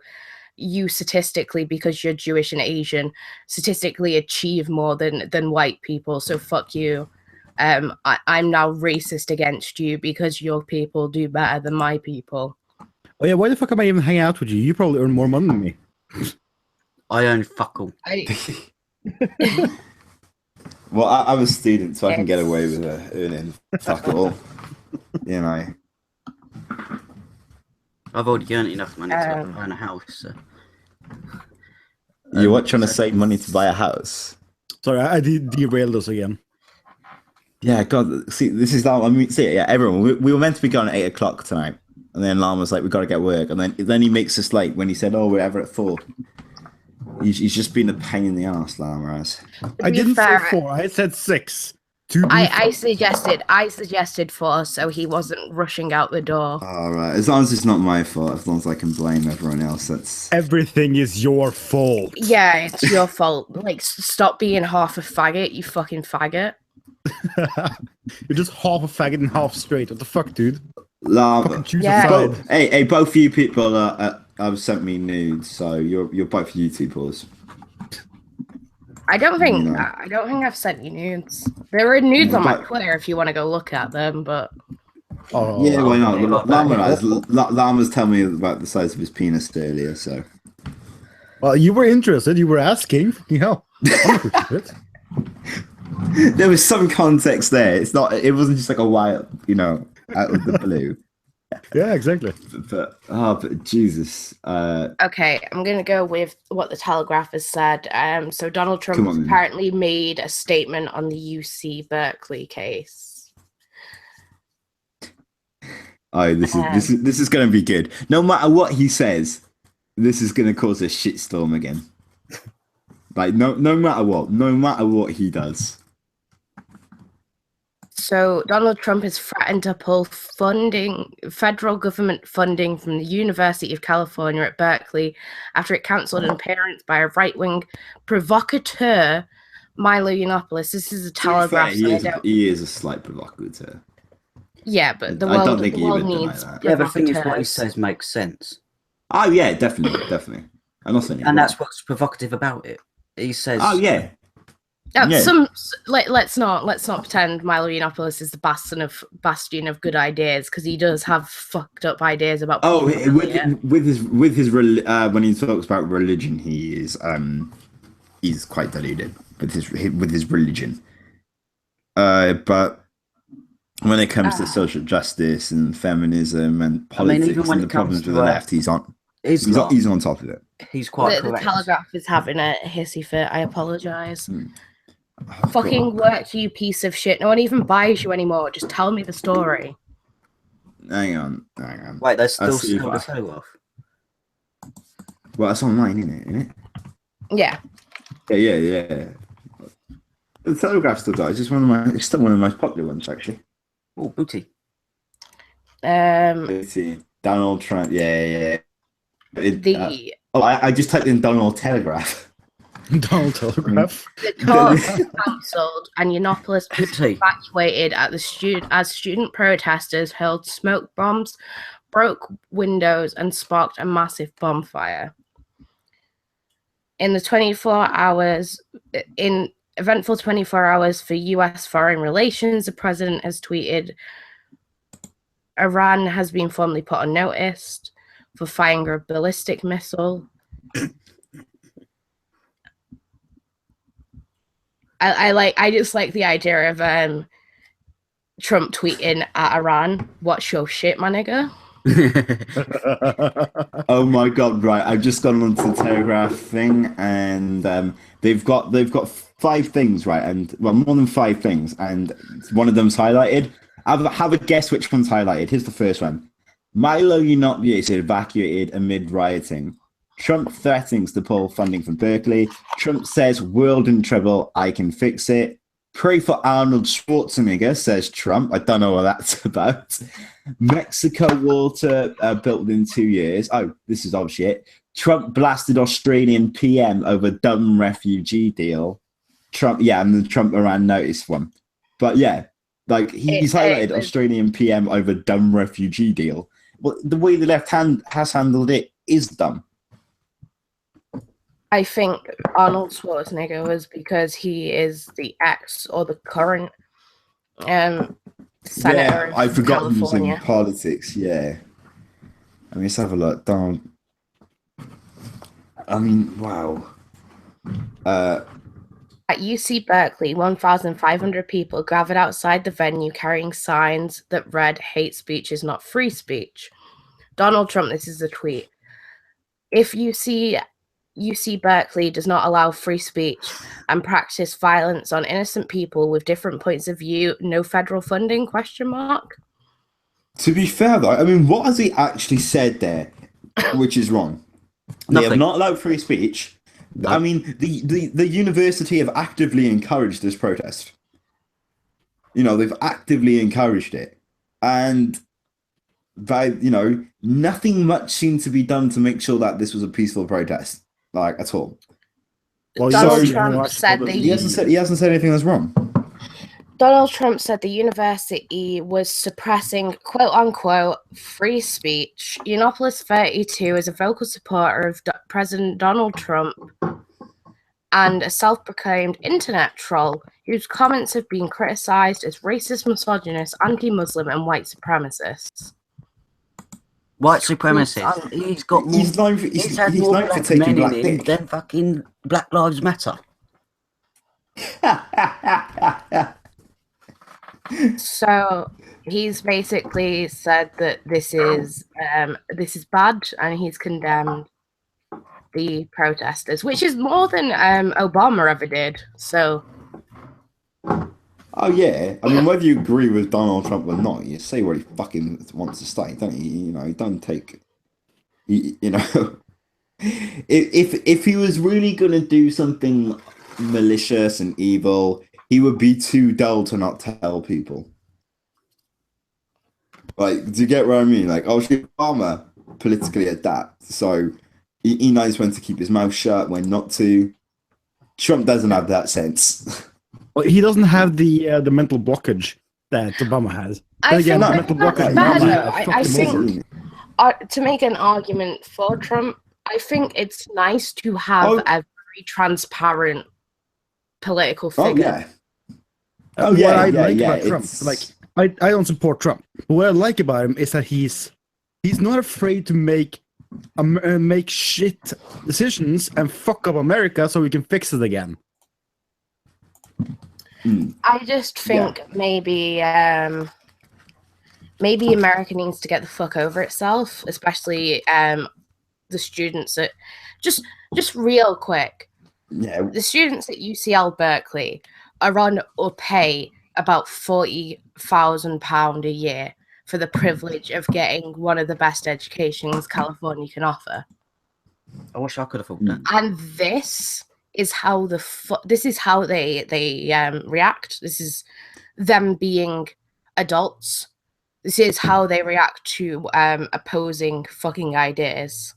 B: you statistically, because you're Jewish and Asian, statistically achieve more than white people. So fuck you. I'm now racist against you because your people do better than my people.
C: Oh yeah, why the fuck am I even hanging out with you? You probably earn more money than me.
D: I earn fuck all.
A: Well, I'm a student, so I can get away with earning fuck all.
D: I've already earned enough money to own a house. So.
A: You're trying to save money to buy a house?
C: Sorry, I derailed us again.
A: Yeah, God. See, this is Llama. I mean, everyone. We were meant to be going at 8 o'clock tonight, and then Llama was like, "We got to get work," and then he makes us late when he said, "Oh, we're ever at 4." He's just been a pain in the ass, Llama.
C: I didn't say 4. I said 6.
B: I suggested 4, so he wasn't rushing out the door.
A: All right. As long as it's not my fault, as long as I can blame everyone else, that's
C: everything is your fault.
B: Yeah, it's your fault. Like, stop being half a faggot, you fucking faggot.
C: You're just half a faggot and half straight. What the fuck, dude?
A: Llama. Hey, both of you people have sent me nudes, so you're both YouTubers.
B: I don't think I've sent you nudes. There are nudes on my Twitter if you want to go look at them, but
A: yeah, why not? Llama's telling me about the size of his penis earlier, so.
C: Well, you were interested. You were asking.
A: There was some context there. It wasn't just like a wild, out of the blue.
C: Yeah, exactly.
A: But Jesus.
B: Okay, I'm gonna go with what the Telegraph has said. So Donald Trump has apparently made a statement on the UC Berkeley case.
A: Oh, this is gonna be good. No matter what he says, this is gonna cause a shitstorm again. Like no matter what he does.
B: So Donald Trump has threatened to pull federal government funding from the University of California at Berkeley after it cancelled an appearance by a right-wing provocateur, Milo Yiannopoulos. This is a Telegraph.
A: He is a slight provocateur.
B: Yeah, but the world needs
D: that. Yeah, but the thing is, what he says makes sense.
A: Oh yeah, definitely. I'm not saying.
D: And that's what's provocative about it. He says.
A: Oh yeah.
B: Let's not pretend Milo Yiannopoulos is the bastion of good ideas, because he does have fucked up ideas about.
A: With his when he talks about religion, he's quite deluded with his religion. But when it comes to social justice and feminism and politics and the problems with the left, he's on top of it.
D: He's quite
B: correct. The Telegraph is having a hissy fit. I apologise. Fucking work, you piece of shit. No one even buys you anymore. Just tell me the story.
A: Hang on.
D: Wait, there's still the Telegraph.
A: Well, it's online, isn't it?
B: Yeah.
A: Yeah. The Telegraph still got. It's still one of the most popular ones, actually.
D: Oh, booty.
A: Donald Trump. Yeah. I just typed in Donald Telegraph.
C: Donald Telegraph.
B: The talk was cancelled, and Yiannopoulos was evacuated as student protesters hurled smoke bombs, broke windows, and sparked a massive bonfire. In the 24 hours Eventful 24 hours for US foreign relations. The president has tweeted, Iran has been formally put on notice for firing a ballistic missile. I just like the idea of Trump tweeting at Iran, "What's your shit, my nigga?"
A: Oh my god! Right, I've just gone onto the Telegraph thing, and they've got 5 things, right, and well, more than 5 things, and one of them's highlighted. Have a guess which one's highlighted. Here's the first one: Milo Yiannopoulos evacuated amid rioting. Trump threatens to pull funding from Berkeley. Trump says world in trouble. I can fix it. Pray for Arnold Schwarzenegger, says Trump. I don't know what that's about. Mexico water built within 2 years. Oh, this is obviously it. Trump blasted Australian PM over dumb refugee deal. Trump, yeah, and the Trump Iran notice one. But yeah, like he's highlighted Australian PM over dumb refugee deal. Well, the way the left hand has handled it is dumb.
B: I think Arnold Schwarzenegger was because he is the ex or the current senator of
A: I forgot he was in
B: California.
A: politics. Yeah, I mean, let's have a look. I mean, wow.
B: At UC Berkeley, 1,500 people gathered outside the venue carrying signs that read, "Hate speech is not free speech." Donald Trump, this is a tweet. If UC Berkeley does not allow free speech and practice violence on innocent people with different points of view, no federal funding, ?
A: To be fair, though, I mean, what has he actually said there, which is wrong? They have not allowed free speech. No. I mean, the university have actively encouraged this protest. You know, they've actively encouraged it. And nothing much seemed to be done to make sure that this was a peaceful protest. Like, at all.
B: Well, Donald Trump said
A: he hasn't said anything that's wrong.
B: Donald Trump said the university was suppressing "quote unquote" free speech. Yiannopoulos, 32, is a vocal supporter of President Donald Trump and a self-proclaimed internet troll whose comments have been criticized as racist, misogynist, anti-Muslim, and white supremacists.
D: White supremacist. He's got more. He's known for taking black dick than fucking Black Lives Matter.
B: So he's basically said that this is bad, and he's condemned the protesters, which is more than Obama ever did. So.
A: Oh yeah, I mean, whether you agree with Donald Trump or not, you say what he fucking wants to say, don't you? You know, don't take, if he was really gonna do something malicious and evil, he would be too dull to not tell people. Like, do you get what I mean? Like, Obama politically adapt, so he knows when to keep his mouth shut, when not to. Trump doesn't have that sense.
C: Well, he doesn't have the mental blockage that Obama has.
B: I think to make an argument for Trump, I think it's nice to have a very transparent political figure.
C: What I like about Trump, I don't support Trump, but what I like about him is that he's not afraid to make shit decisions and fuck up America so we can fix it again.
B: I just think maybe America needs to get the fuck over itself, especially the students at just real quick.
A: Yeah.
B: The students at UCL Berkeley are on or pay about £40,000 a year for the privilege of getting one of the best educations California can offer.
D: I wish I could afford that.
B: And this is how they react. This is them being adults. This is how they react to opposing fucking ideas.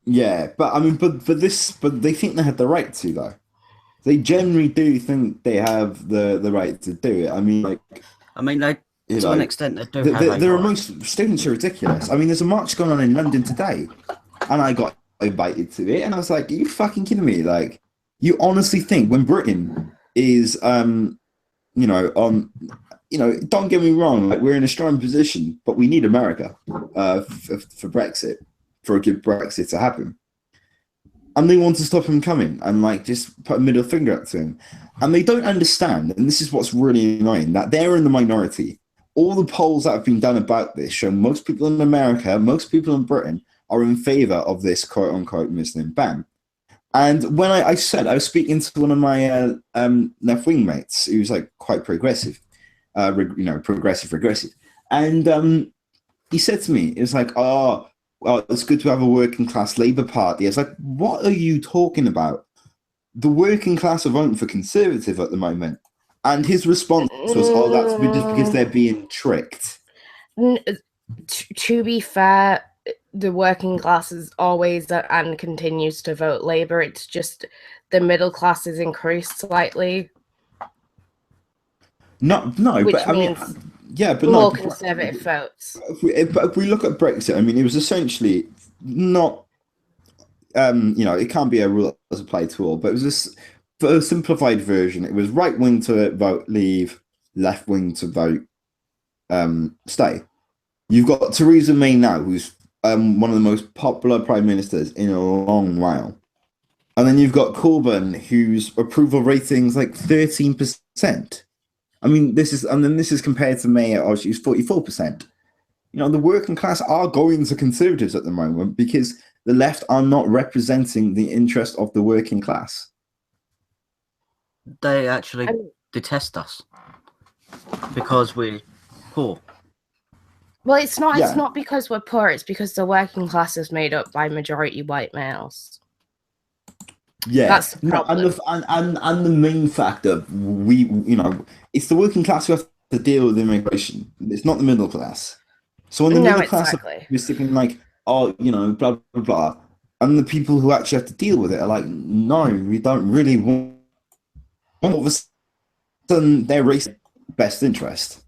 A: Yeah, but I mean, but they think they have the right to, though. They generally do think they have the right to do it. I mean,
D: they to an extent they do.
A: Most students are ridiculous. I mean, there's a march going on in London today, and I got invited to it, and I was like, "Are you fucking kidding me?" Like, You honestly think when Britain is, don't get me wrong, like we're in a strong position, but we need America for Brexit, for a good Brexit to happen. And they want to stop him coming and like just put a middle finger up to him. And they don't understand, and this is what's really annoying, that they're in the minority. All the polls that have been done about this show most people in America, most people in Britain are in favor of this quote unquote Muslim ban. And when I was speaking to one of my left wing mates who's like quite progressive, regressive. And he said to me, it was like, oh, well, it's good to have a working class Labour Party. I was like, what are you talking about? The working class are voting for Conservative at the moment. And his response was, oh, that's just because they're being tricked.
B: To be fair, the working class is always and continues to vote Labour. It's just the middle class is increased slightly.
A: No,
B: which
A: but
B: means
A: I mean, yeah, but
B: more conservative votes.
A: If we look at Brexit, I mean, it was essentially not, it can't be a rule as applied to all, but it was this for a simplified version. It was right wing to vote leave, left wing to vote stay. You've got Theresa May now, who's one of the most popular prime ministers in a long while. And then you've got Corbyn, whose approval rating's like 13%. I mean, this is compared to May, she's 44%. The working class are going to Conservatives at the moment because the left are not representing the interest of the working class.
D: They actually detest us because we're poor.
B: Well, it's not. Yeah. It's not because we're poor. It's because the working class is made up by majority white males.
A: Yeah,
B: that's the problem.
A: And the main factor, it's the working class who have to deal with immigration. It's not the middle class. So when the middle class are sticking like, oh, blah blah blah, and the people who actually have to deal with it are like, no, we don't really want. All of a sudden, they're racing best interest,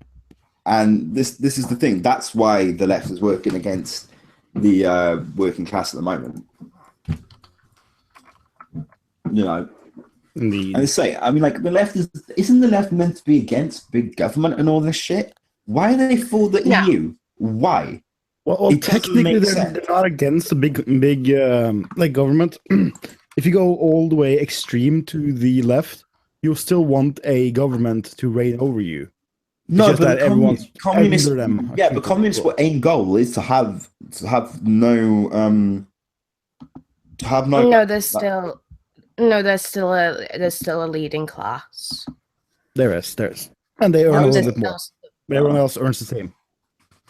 A: and this is the thing. That's why the left is working against the working class at the moment.
C: Indeed.
A: I say, I mean, like the left isn't the left meant to be against big government and all this shit? Why are they for the EU? Why?
C: Well, technically, they're not against the big government. If you go all the way extreme to the left, you still want a government to reign over you.
A: No, but communists. Yeah, but communists' aim goal is to have no. To have no.
B: No, there's still a leading class.
C: There is, and they earn a little bit more. Everyone else earns the same.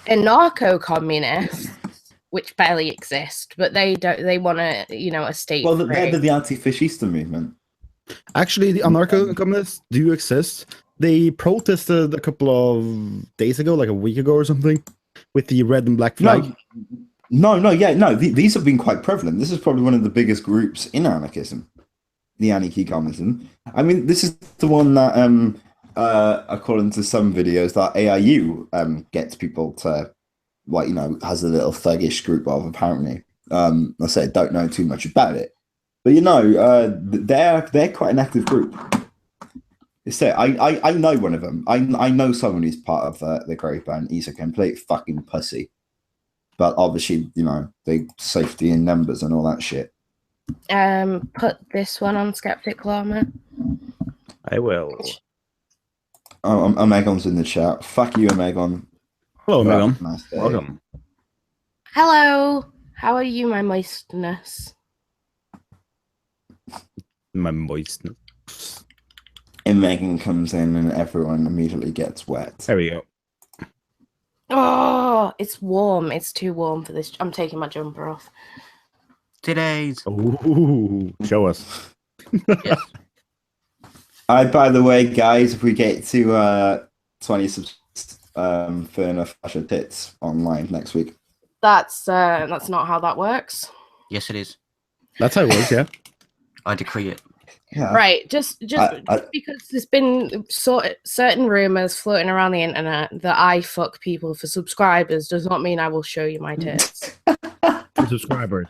B: Anarcho-communists, which barely exist, but they don't. They want a state.
A: Well, they're the anti-fascista movement.
C: Actually, the anarcho-communists do exist. They protested a couple of days ago, like a week ago or something, with the red and black flag.
A: No. These have been quite prevalent. This is probably one of the biggest groups in anarchism, the anarcho-communism. I mean, this is the one that, according to some videos, that AIU gets people to, has a little thuggish group of, apparently. I said, don't know too much about it. But, they're quite an active group. So I know one of them. I know someone who's part of the group, and he's a complete fucking pussy. But obviously, they safety in numbers and all that shit.
B: Put this one on Scepticllama.
C: I will.
A: Oh, Omegon's in the chat. Fuck you, Omegon.
C: Hello, Omegon. Nice day. Welcome.
B: Hello. How are you, my moistness?
C: My moistness.
A: And Megan comes in and everyone immediately gets wet.
C: There we go.
B: Oh, it's warm. It's too warm for this. I'm taking my jumper off.
D: Today's.
C: Ooh, show us.
D: Yes.
A: By the way, guys, if we get to 20 subs, Fearne flash her tits online next week.
B: That's not how that works.
D: Yes, it is.
C: That's how it works, yeah.
D: I decree it.
B: Yeah. Right, just because there's been certain rumors floating around the internet that I fuck people for subscribers does not mean I will show you my tits.
C: For subscribers.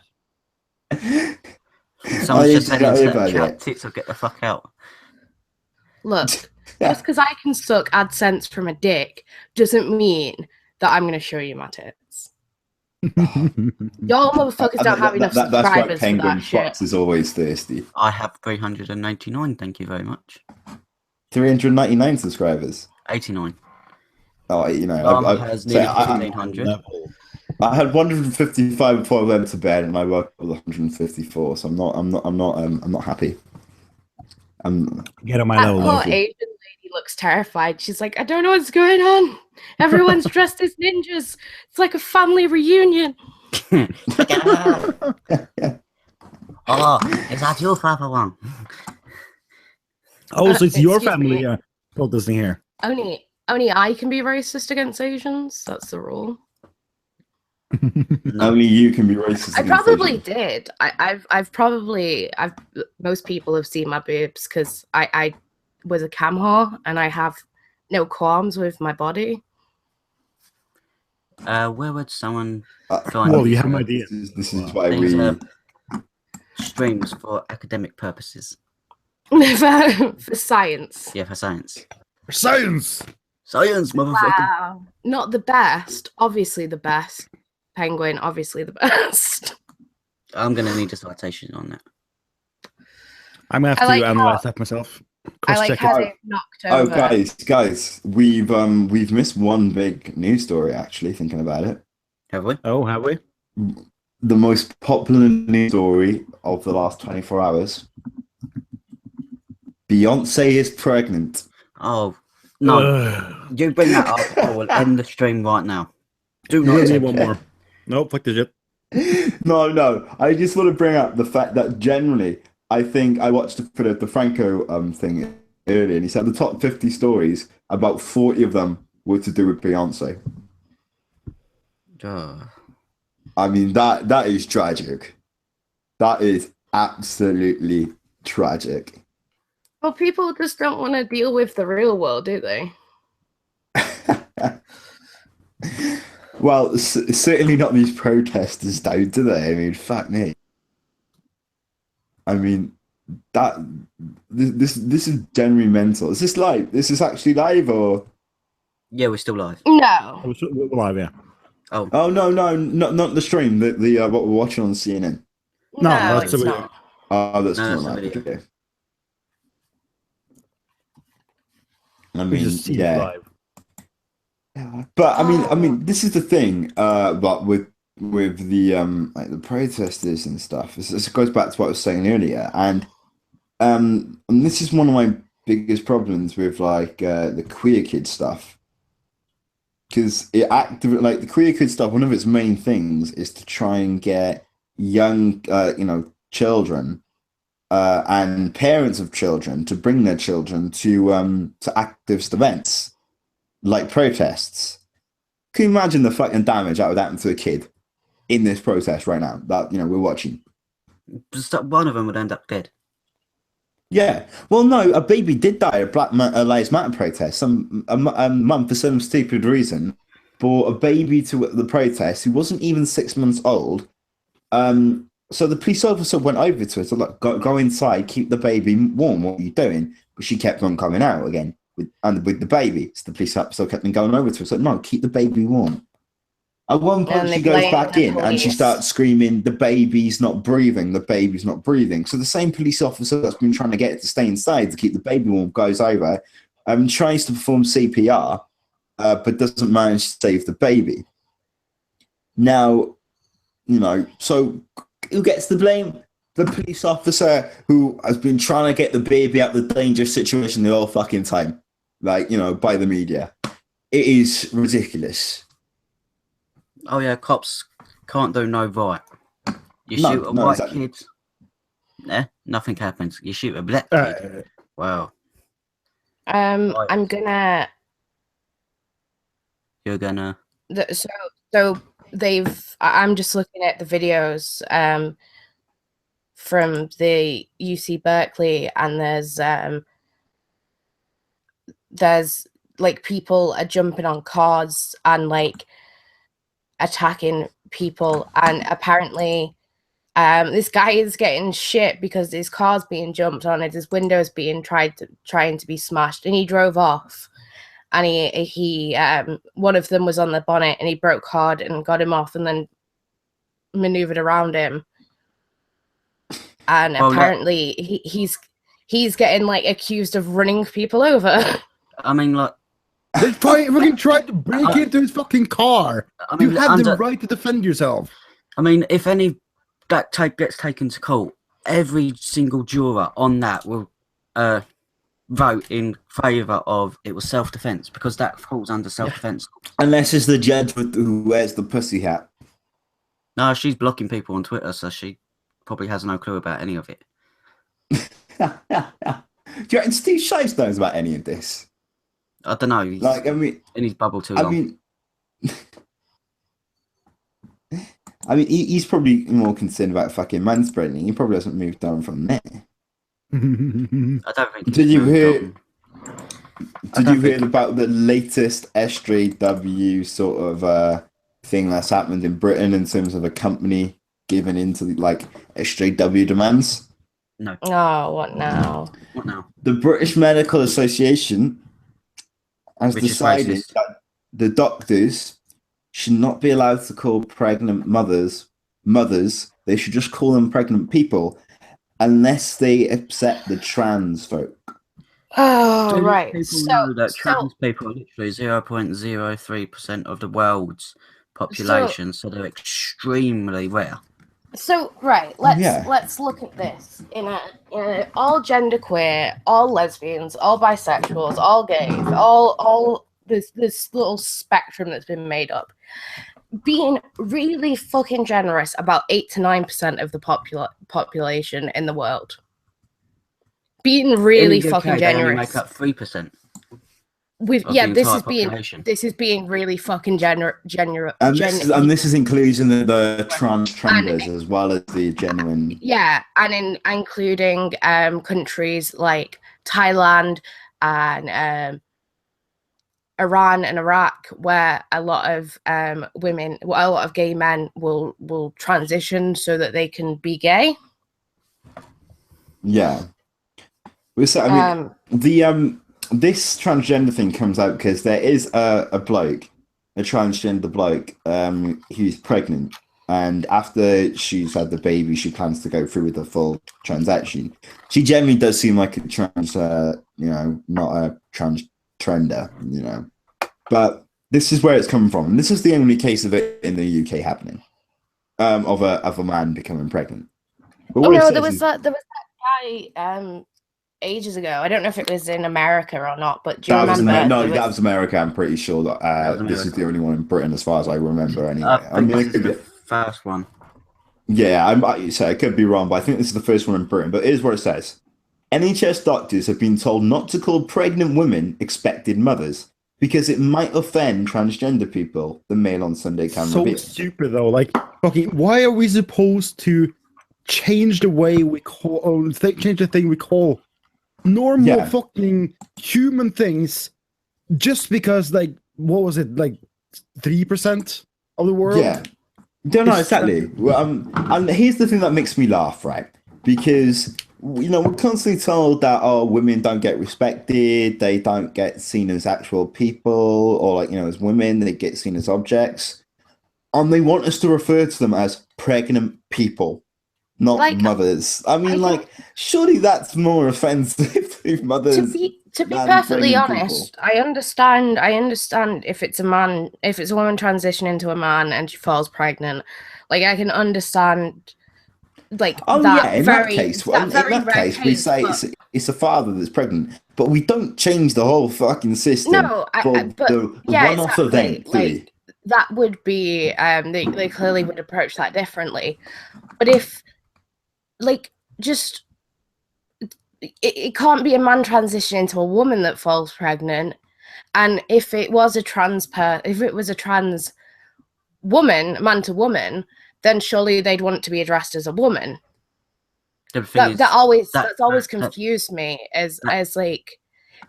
D: Someone's just said into the chat, tits will get the fuck out.
B: Look, just because I can suck AdSense from a dick doesn't mean that I'm going to show you my tits. Y'all motherfuckers don't have enough subscribers.
A: That's right, Penguin
B: for that
A: Fox is always thirsty.
D: I have 399, thank you very much.
A: 399 subscribers?
D: 89.
A: Oh, you know,
D: Llama has nearly 1,500.
A: I had 155 before I went to bed, and I woke up with 154. So I'm not happy.
C: Get on my level.
B: That poor Asian lady looks terrified. She's like, I don't know what's going on. Everyone's dressed as ninjas. It's like a family reunion.
D: Oh, is that your father one?
C: Oh, so it's your family protesting here.
B: Only I can be racist against Asians. That's the rule.
A: Only you can be racist.
B: I probably did. I've most people have seen my boobs because I was a cam whore and I have no qualms with my body.
D: Where would someone find?
C: Well, you have an idea.
A: This is why we
D: streams for academic purposes.
B: for science.
D: Yeah, for science.
C: For science.
D: Science, motherfucker.
B: Wow. Not the best. Obviously the best. Penguin, obviously the best.
D: I'm going to need a citation on that.
C: I'm going to have to analyze that myself.
B: I like how they've knocked over.
A: Oh, guys, we've missed one big news story, actually, thinking about it.
D: Have we?
C: Oh, have we?
A: The most popular news story of the last 24 hours. Beyonce is pregnant.
D: Oh, no. You bring that up, I will end the stream right now. Do not
C: need one more. Nope, fuck this shit.
A: No. I just want to bring up the fact that generally, I think I watched the Franco thing earlier, and he said the top 50 stories, about 40 of them were to do with Beyonce. I mean, that is tragic. That is absolutely tragic.
B: Well, people just don't want to deal with the real world, do they?
A: Well, certainly not these protesters, though, do they? I mean, fuck me. I mean, this is genuinely mental. Is this live? This is actually live, or?
D: Yeah, we're still live.
B: No.
C: We're live, yeah.
A: Oh no, not the stream. The what we're watching on CNN.
B: No, that's the video.
A: Oh, that's not live. Okay. I mean, yeah. But I mean, this is the thing. But with the like the protesters and stuff, this goes back to what I was saying earlier, and this is one of my biggest problems with like the queer kid stuff, because it actively, like, the queer kid stuff, one of its main things is to try and get young children and parents of children to bring their children to activist events like protests. Can you imagine the fucking damage that would happen to a kid in this protest right now that we're watching?
D: One of them would end up dead.
A: Yeah. Well, no, a baby did die at a Black Lives Matter protest. A mum, for some stupid reason, brought a baby to the protest who wasn't even 6 months old. So the police officer went over to her, so like, go inside, keep the baby warm. What are you doing? But she kept on coming out again with the baby. So the police officer kept on going over to her. So no, keep the baby warm. At one point, she goes back in and she starts screaming, "The baby's not breathing. The baby's not breathing." So the same police officer that's been trying to get it to stay inside to keep the baby warm goes over, tries to perform CPR, but doesn't manage to save the baby. Now, so who gets the blame? The police officer who has been trying to get the baby out of the dangerous situation the whole fucking time, like, by the media. It is ridiculous.
D: Oh yeah, cops can't do no right. You shoot a white kid, nothing happens. You shoot a black kid, wow.
B: I'm gonna.
D: You're gonna.
B: So they've. I'm just looking at the videos from the UC Berkeley, and there's like people are jumping on cars and like attacking people, and apparently This guy is getting shit because his car's being jumped on, his windows being trying to be smashed, and he drove off. And he one of them was on the bonnet, and he broke hard and got him off, and then maneuvered around him. And apparently, he's getting like accused of running people over.
D: I mean, like,
C: they fucking tried to break into his fucking car. I mean, you have the right to defend yourself.
D: I mean, if any that gets taken to court, every single juror on that will vote in favour of it was self-defence, because that falls under self-defence.
A: Unless it's the judge who wears the pussy hat.
D: No, she's blocking people on Twitter, so she probably has no clue about any of it.
A: Do you reckon Steve Shives knows about any of this?
D: I don't know. He's in his bubble too long.
A: I mean, he's probably more concerned about fucking manspreading. He probably hasn't moved on from there.
D: I don't think.
A: Did you hear about the latest SJW sort of thing that's happened in Britain in terms of a company giving into like SJW demands?
D: No.
B: Oh, what now?
D: What now?
A: The British Medical Association has decided that the doctors should not be allowed to call pregnant mothers. They should just call them pregnant people, unless they accept the trans folk.
B: Oh, right.
D: People know that trans people are literally 0.03% of the world's population, so they're extremely rare.
B: So right, let's look at this in a all genderqueer, all lesbians, all bisexuals, all gays, all this little spectrum that's been made up, being really fucking generous about 8 to 9% of the population in the world. Being really fucking generous. They only
D: make up 3%.
B: This is being really fucking generous.
A: And this is including the transgenders as well as the genuine.
B: Yeah, and including countries like Thailand and Iran and Iraq, where a lot of women, a lot of gay men will transition so that they can be gay.
A: Yeah. So, I mean, this transgender thing comes out because there is a transgender bloke, who's pregnant, and after she's had the baby, she plans to go through with the full transaction. She generally does seem like a trans, not a trender, But this is where it's coming from, and this is the only case of it in the UK happening, of a man becoming pregnant. But
B: there was that guy. Ages ago, I don't know if it was in America or not, but do you remember?
A: That was America. I'm pretty sure that this is the only one in Britain, as far as I remember. Anyway,
D: this is the first one.
A: Yeah, I could be wrong, but I think this is the first one in Britain. But here's what it says: NHS doctors have been told not to call pregnant women expected mothers because it might offend transgender people. The Mail on Sunday can reveal.
C: So stupid though. Like, fucking, why are we supposed to change the way we call, or change the thing we call normal fucking human things just because, like, what was it, like 3% of the world?
A: Yeah, don't know exactly. Well, and here's the thing that makes me laugh, right? Because we're constantly told that women don't get respected, they don't get seen as actual people, or as women, they get seen as objects, and they want us to refer to them as pregnant people. Not mothers. I mean, surely that's more offensive to mothers.
B: To be perfectly honest, people. I understand if it's a woman transitioning to a man and she falls pregnant. Like, I can understand. Like,
A: in that case, we say it's a father that's pregnant, but we don't change the whole fucking system.
B: No, one-off event. Like, that would be they clearly would approach that differently, but if. It can't be a man transitioning to a woman that falls pregnant, and if it was a trans woman, man to woman, then surely they'd want to be addressed as a woman. That's always confused me as like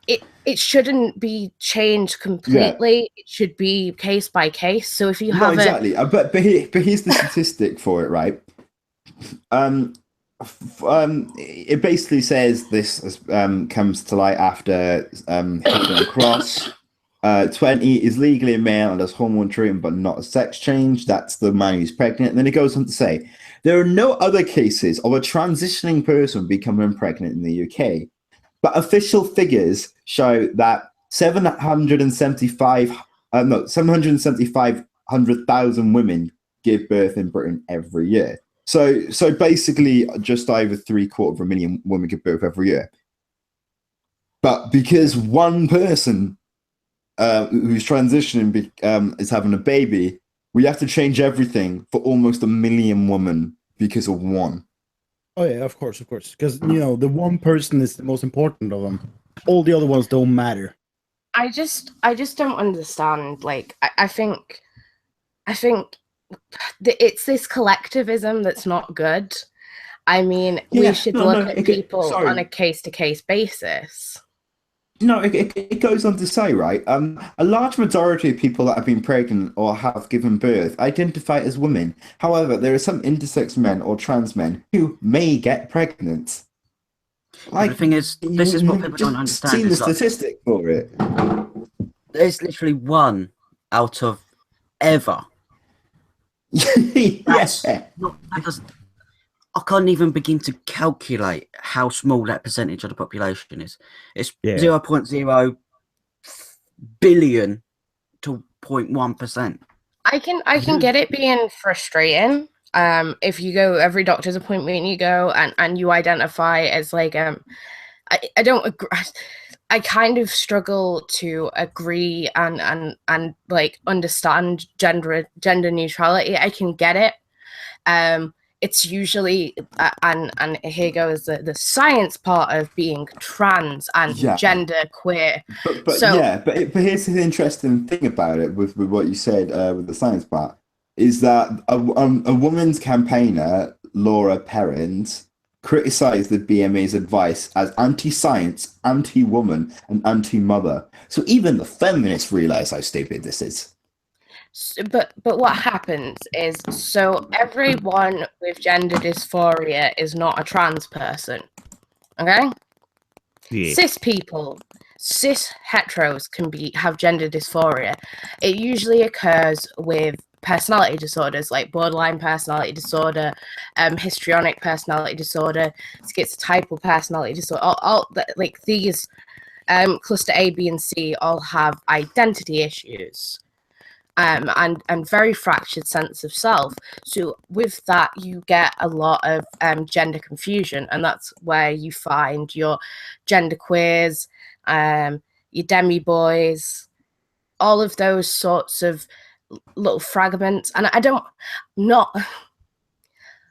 B: it shouldn't be changed completely. Yeah. It should be case by case. So if you have
A: exactly, but here's the statistic for it, right? It basically says this comes to light after Hitler and Cross. 20 is legally a male and has hormone treatment, but not a sex change. That's the man who's pregnant. And then it goes on to say, there are no other cases of a transitioning person becoming pregnant in the UK, but official figures show that 775,000 women give birth in Britain every year. So basically, just over 750,000 women give birth every year. But because one person who's transitioning is having a baby, we have to change everything for almost 1 million women because of one.
C: Oh yeah, of course, because the one person is the most important of them. All the other ones don't matter.
B: I just don't understand. Like, I think it's this collectivism that's not good. I mean, we should look at people on a case-to-case basis.
A: No, it goes on to say, right, a large majority of people that have been pregnant or have given birth identify as women. However, there are some intersex men or trans men who may get pregnant.
D: Like, the thing is, this is what people don't understand.
A: Seen the statistic for it.
D: There's literally one out of ever.
A: Yes.
D: I can't even begin to calculate how small that percentage of the population is. It's 0.0 billion to 0.1%.
B: I can get it being frustrating. If you go every doctor's appointment, you go and you identify as like I don't agree. I kind of struggle to agree and like understand gender neutrality. I can get it. It's usually and here goes the science part of being trans and gender queer.
A: But here's the interesting thing about it with what you said with the science part is that a woman's campaigner, Laura Perrins, criticized the BMA's advice as anti-science, anti-woman, and anti-mother. So even the feminists realize how stupid this is.
B: But what happens is, so everyone with gender dysphoria is not a trans person, okay? Yeah. Cis heteros can have gender dysphoria. It usually occurs with personality disorders like borderline personality disorder, histrionic personality disorder, schizotypal personality disorder. All like these cluster A, B, and C all have identity issues. And very fractured sense of self. So with that, you get a lot of gender confusion, and that's where you find your gender queers, your demi boys, all of those sorts of little fragments. And I'm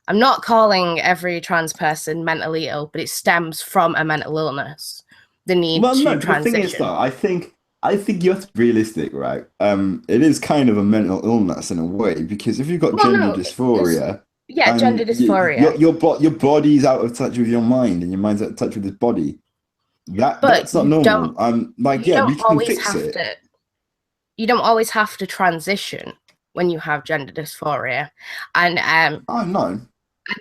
B: not calling every trans person mentally ill, but it stems from a mental illness. The need to transition.
A: The thing is, though, I think you have to be realistic, right? It is kind of a mental illness in a way, because if you've got gender dysphoria,
B: gender dysphoria,
A: your body's out of touch with your mind, and your mind's out of touch with his body. That's not normal. We can fix it.
B: You don't always have to transition when you have gender dysphoria, and
A: no,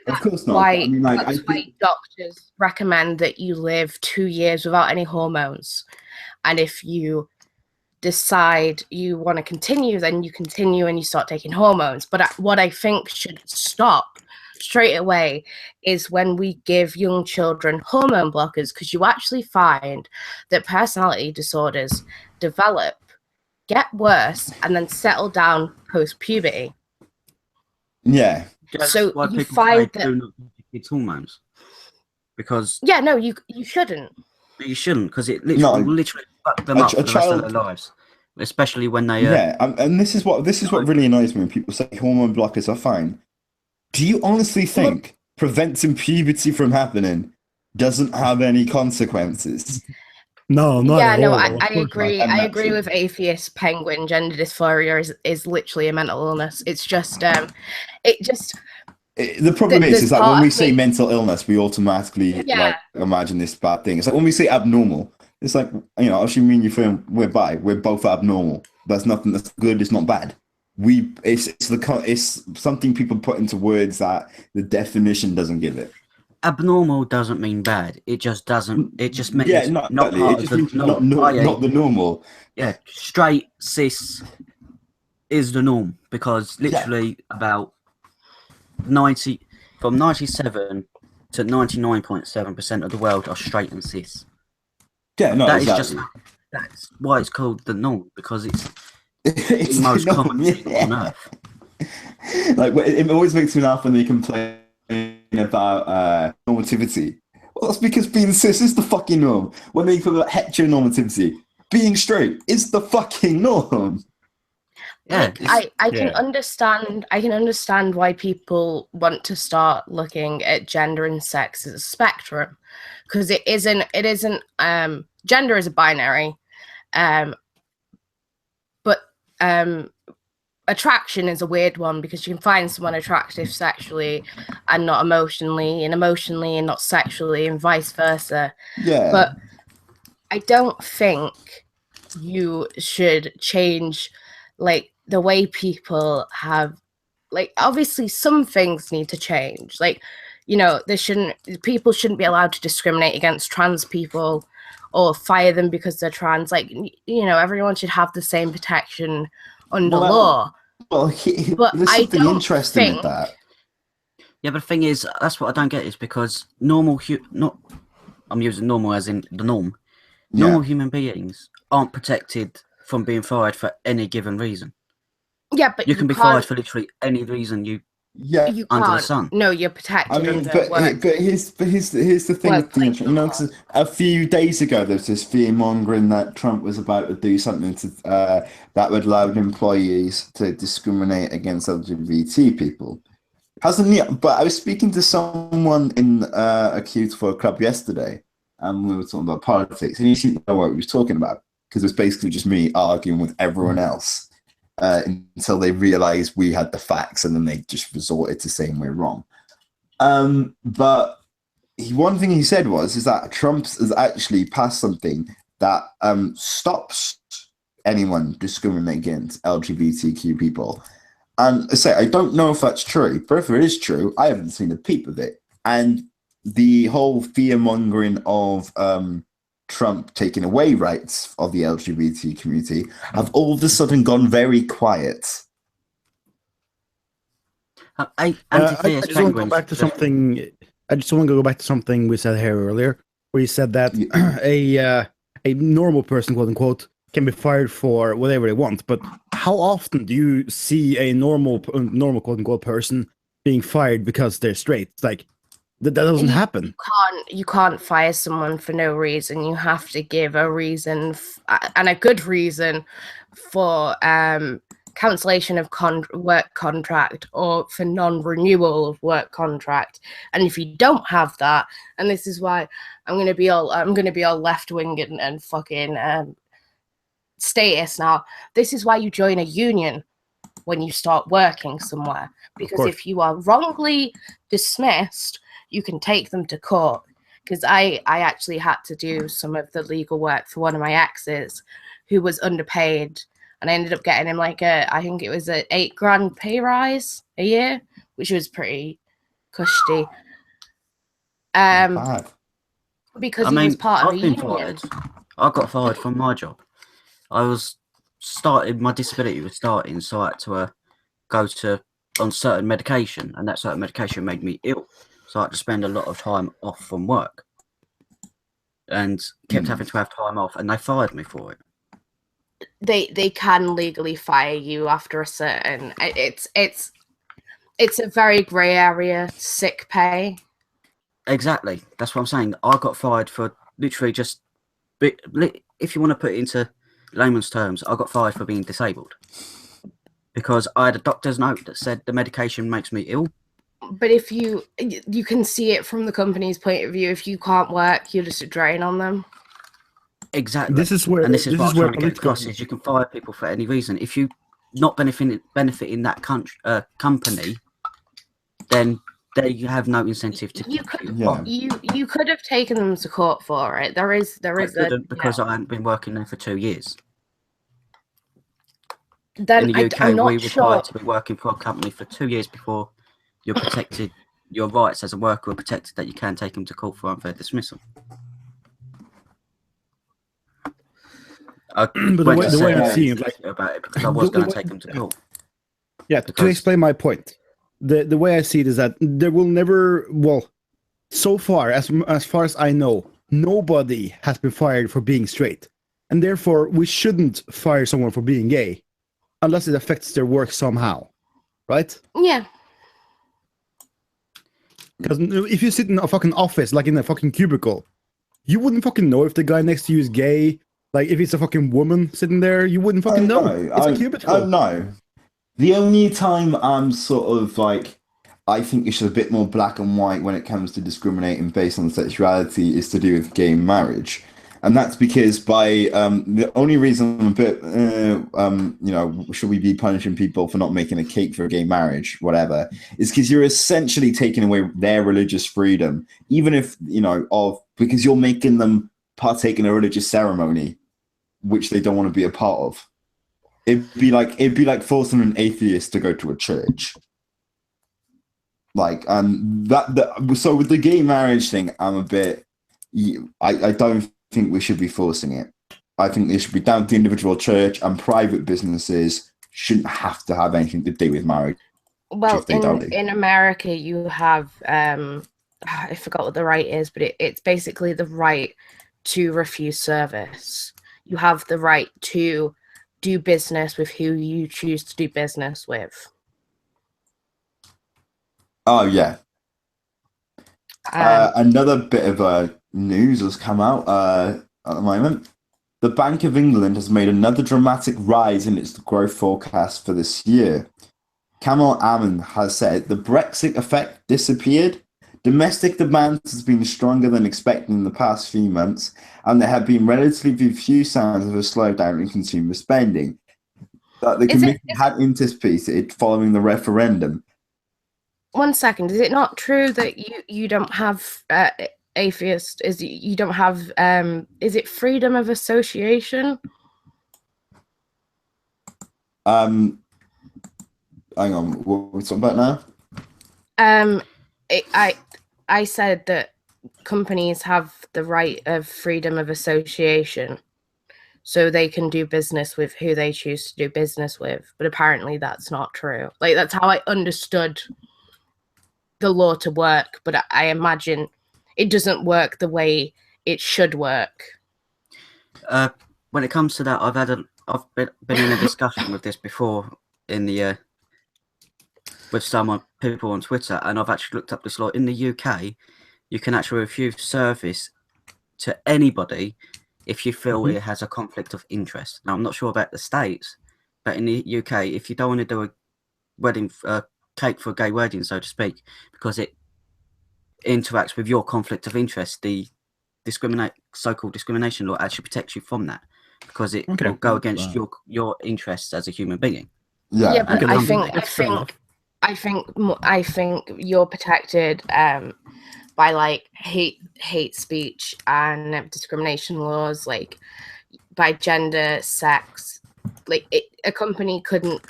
A: of course not.
B: Why, that's why doctors recommend that you live 2 years without any hormones, and if you decide you want to continue, then you continue and you start taking hormones. But what I think should stop straight away is when we give young children hormone blockers, because you actually find that personality disorders develop, get worse, and then settle down post-puberty.
A: Yeah.
B: So you find that
D: it's hormones, because
B: you shouldn't.
D: You shouldn't, because it literally fuck them up for the rest of their lives, especially when they
A: and this is what really annoys me when people say hormone blockers are fine. Do you honestly think preventing puberty from happening doesn't have any consequences?
C: No, not at all.
B: I agree. I agree with Atheist Penguin. Gender dysphoria is literally a mental illness. It's just
A: the problem is that when we say mental illness, we automatically imagine this bad thing. It's like when we say abnormal, it's like, actually, me and you, we're both abnormal. That's nothing that's good. It's not bad. it's something people put into words that the definition doesn't give it.
D: Abnormal doesn't mean bad. It just doesn't. It just means
A: not
D: part
A: it just
D: of
A: means
D: the norm.
A: not the normal.
D: Yeah, straight cis is the norm because literally about 97 to 99.7% of the world are straight and cis.
A: Yeah, no,
D: that
A: exactly.
D: is just that's why it's called the norm because it's
A: it's
D: the most common thing on earth.
A: Like it always makes me laugh when they complain about normativity. Well, that's because being cis is the fucking norm. When they talk about heteronormativity, being straight is the fucking norm.
D: Yeah,
B: I can understand why people want to start looking at gender and sex as a spectrum, because it isn't gender is a binary, but attraction is a weird one because you can find someone attractive sexually and not emotionally, and emotionally and not sexually, and vice versa.
A: Yeah.
B: But I don't think you should change like the way people have, like, obviously some things need to change. Like, you know, people shouldn't be allowed to discriminate against trans people or fire them because they're trans. Like, you know, everyone should have the same protection under law.
A: Well,
B: but
A: there's something interesting in that.
D: Yeah, but the thing is, that's what I don't get is because I'm using normal as in the norm. Normal human beings aren't protected from being fired for any given reason.
B: Yeah, but
D: you can be fired for literally any reason you under the sun.
B: No, you're protected.
A: I mean, but here's the thing with the you know, because a few days ago there was this fear mongering that Trump was about to do something to that would allow employees to discriminate against LGBT people. Hasn't he? But I was speaking to someone in a Q4 club yesterday, and we were talking about politics, and he didn't know what we were talking about because it was basically just me arguing with everyone else. Until they realized we had the facts, and then they just resorted to saying we're wrong. But one thing he said is that Trump has actually passed something that stops anyone discriminating against LGBTQ people. And I say I don't know if that's true, but if it is true, I haven't seen a peep of it. And the whole fear mongering of Trump taking away rights of the LGBT community have all of a sudden gone very quiet.
C: I just want to go back to something. I just want to go back to something we said here earlier, where you said that a normal person, quote unquote, can be fired for whatever they want. But how often do you see a normal quote unquote person being fired because they're straight? It's like that doesn't happen.
B: You can't fire someone for no reason. You have to give a reason and a good reason for cancellation of work contract or for non-renewal of work contract. And if you don't have that, and this is why I'm gonna be all left-wing and fucking status now. This is why you join a union when you start working somewhere, because if you are wrongly dismissed, you can take them to court. Because I actually had to do some of the legal work for one of my exes who was underpaid, and I ended up getting him like I think it was a $8,000 pay rise a year, which was pretty cushy. Because he was part of a union.
D: I got fired from my job. My disability was starting, so I had to go on certain medication, and that certain medication made me ill. So I had to spend a lot of time off from work, and kept having to have time off, and they fired me for it.
B: They can legally fire you after a certain. It's a very grey area. Sick pay.
D: Exactly, that's what I'm saying. I got fired for literally just. If you want to put it into layman's terms, I got fired for being disabled because I had a doctor's note that said the medication makes me ill.
B: But if you can see it from the company's point of view, if you can't work, you're just a drain on them.
D: Exactly.
C: This is what I'm trying to get across is
D: you can fire people for any reason. If you not benefiting that company, then you have no incentive to.
B: You could have taken them to court for it.
D: I couldn't because I hadn't been working there for 2 years.
B: Then
D: in the UK,
B: I'm not
D: we
B: sure.
D: require to be working for a company for 2 years before you're protected. Your rights as a worker are protected that you can take them to court for unfair dismissal.
C: But the way I'm seeing it, like,
D: about it, because I was going to take them to court.
C: Yeah, to explain my point, the way I see it is that there will never, well, so far as I know, nobody has been fired for being straight, and therefore we shouldn't fire someone for being gay, unless it affects their work somehow, right?
B: Yeah.
C: Because if you sit in a fucking office, like in a fucking cubicle, you wouldn't fucking know if the guy next to you is gay. Like, if it's a fucking woman sitting there, you wouldn't fucking know. It's a cubicle.
A: Oh, no. The only time I'm sort of like, I think it's a bit more black and white when it comes to discriminating based on sexuality is to do with gay marriage. And that's because the only reason I'm a bit, should we be punishing people for not making a cake for a gay marriage, whatever, is because you're essentially taking away their religious freedom, even if, because you're making them partake in a religious ceremony, which they don't want to be a part of. It'd be like forcing an atheist to go to a church. Like, so with the gay marriage thing, I'm a bit, I don't think we should be forcing it. I think it should be down to the individual church, and private businesses shouldn't have to have anything to do with marriage.
B: Well, in America, you have, I forgot what the right is, but it's basically the right to refuse service. You have the right to do business with who you choose to do business with.
A: Oh, yeah. Another bit of news has come out at the moment. The Bank of England has made another dramatic rise in its growth forecast for this year. Kamal Aman has said the Brexit effect disappeared. Domestic demand has been stronger than expected in the past few months, and there have been relatively few signs of a slowdown in consumer spending that the committee had anticipated following the referendum.
B: 1 second. Is it not true that you don't have atheist? You don't have? Is it freedom of association?
A: Hang on. What we're talking about now?
B: I said that companies have the right of freedom of association, so they can do business with who they choose to do business with. But apparently that's not true. Like, that's how I understood the law to work, but I imagine it doesn't work the way it should work.
D: When it comes to that, I've been in a discussion with this before in the with some people on Twitter, and I've actually looked up this law. In the UK, you can actually refuse service to anybody if you feel it has a conflict of interest. Now, I'm not sure about the States, but in the UK, if you don't want to do a wedding, cake for a gay wedding, so to speak, because it interacts with your conflict of interest, the so-called discrimination law actually protects you from that, because it will go against your interests as a human being.
B: Yeah, but I think you're protected by like hate speech and discrimination laws, like by gender, sex. Like, a company couldn't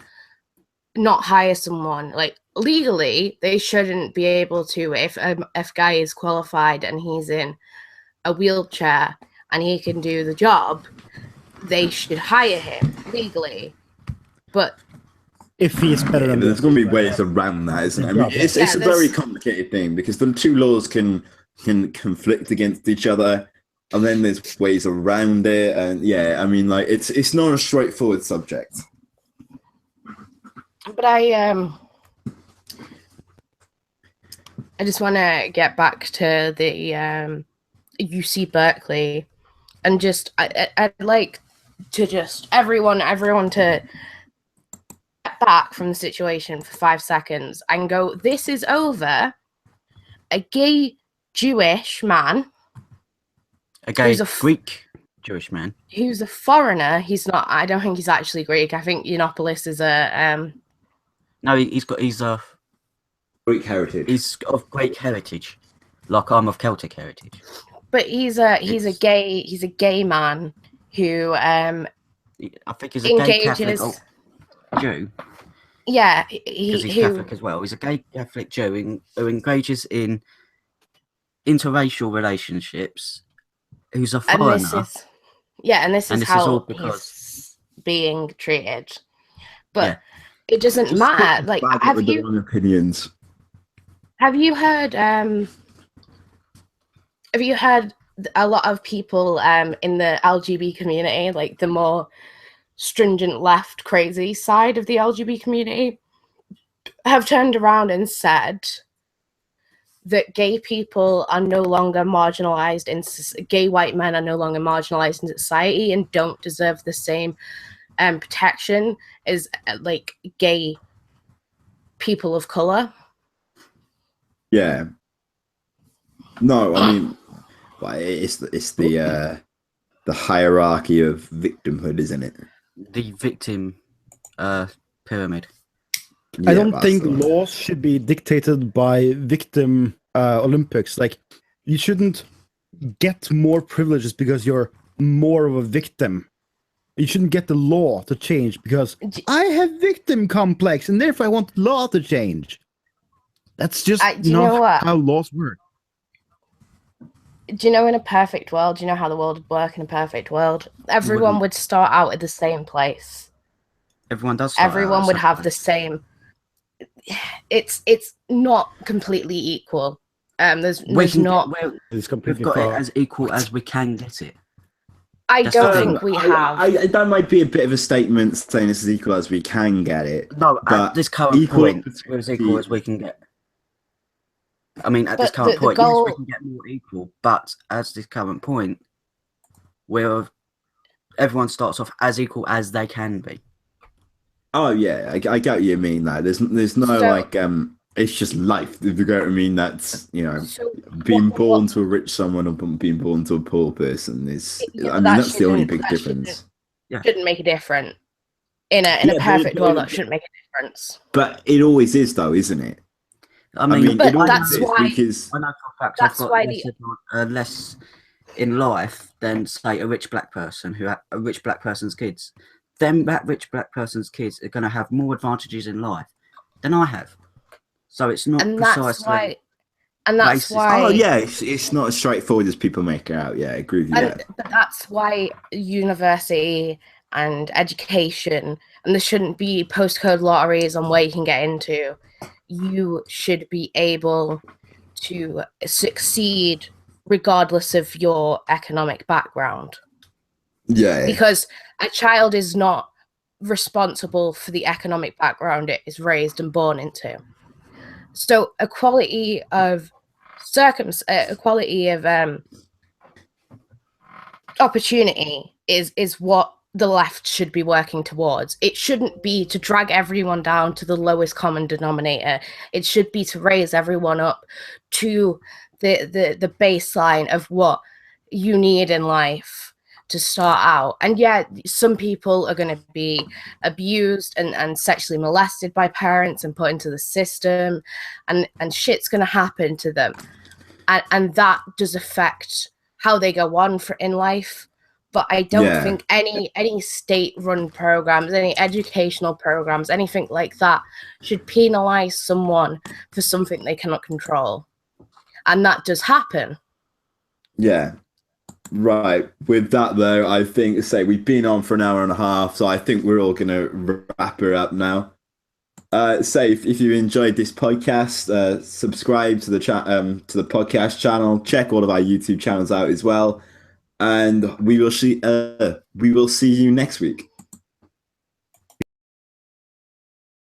B: not hire someone. Like, legally, they shouldn't be able to. If guy is qualified and he's in a wheelchair and he can do the job, they should hire him legally. But
C: if he is better than
A: there's going to be ways around that, isn't it? I mean, it's a very complicated thing, because the two laws can conflict against each other, and then there's ways around it, and I mean, like, it's not a straightforward subject.
B: But I just want to get back to the UC Berkeley, and just I'd like to just everyone to get back from the situation for 5 seconds and go, this is over. A gay Jewish man,
D: a gay Greek Jewish man,
B: who's a foreigner. He's not. I don't think he's actually Greek. I think Yiannopoulos is a.
D: No, he's of
A: Greek heritage.
D: He's of Greek heritage, like I'm of Celtic heritage.
B: But he's a gay man who
D: I think he's a gay Catholic. Jew.
B: Yeah,
D: because he's Catholic as well. He's a gay Catholic Jew who engages in interracial relationships. Who's a foreigner.
B: And this is how he's being treated. But it doesn't matter. Like, have you
A: wrong opinions?
B: Have you heard? Have you heard a lot of people in the LGBT community, like the more stringent left crazy side of the LGBT community, have turned around and said that gay people are no longer marginalized gay white men are no longer marginalized in society and don't deserve the same protection as like gay people of color?
A: Yeah. No, I mean, it's the hierarchy of victimhood, isn't it?
D: The victim pyramid.
C: Yeah, I don't think laws should be dictated by victim Olympics. Like, you shouldn't get more privileges because you're more of a victim. You shouldn't get the law to change because I have victim complex and therefore I want the law to change. That's just not how laws work.
B: Do you know, in a perfect world, do you know how the world would work in a perfect world? Everyone would start out at the same place.
D: Everyone does.
B: Everyone would have the same. It's not completely equal. There's not.
D: We've got it as equal as we can get it.
B: I don't think we have.
A: That might be a bit of a statement saying it's as equal as we can get it.
D: No, at this current point, we're as equal as we can get. I mean, at this current point, yes, we can get more equal, but at this current point, everyone starts off as equal as they can be.
A: Oh yeah, I get what you mean. That there's no it's just life. If you get what I mean, that's being born to a rich someone or being born to a poor person is. I mean, that's the only big difference.
B: Shouldn't make a difference in a perfect world. That shouldn't make a difference.
A: But it always is, though, isn't it?
D: I mean,
B: but that's why.
A: Because
D: I know for a fact I've got less in life than, say, a rich black person a rich black person's kids. That rich black person's kids are going to have more advantages in life than I have. So it's not precisely.
B: And that's why.
A: Oh yeah, it's not as straightforward as people make it out. Yeah, I agree with you.
B: But that's why university and education, and there shouldn't be postcode lotteries on where you can get into. You should be able to succeed regardless of your economic background.
A: Yeah.
B: Because a child is not responsible for the economic background it is raised and born into. So equality of opportunity is what the left should be working towards. It shouldn't be to drag everyone down to the lowest common denominator. It should be to raise everyone up to the baseline of what you need in life to start out. And yeah, some people are going to be abused and sexually molested by parents and put into the system, and shit's going to happen to them. And that does affect how they go on in life. But I don't think any state-run programs, any educational programs, anything like that should penalize someone for something they cannot control. And that does happen. Yeah.
A: Right. With that, though, I think, we've been on for an hour and a half, so I think we're all going to wrap her up now. If you enjoyed this podcast, subscribe to the podcast channel. Check all of our YouTube channels out as well. And we will see you next week.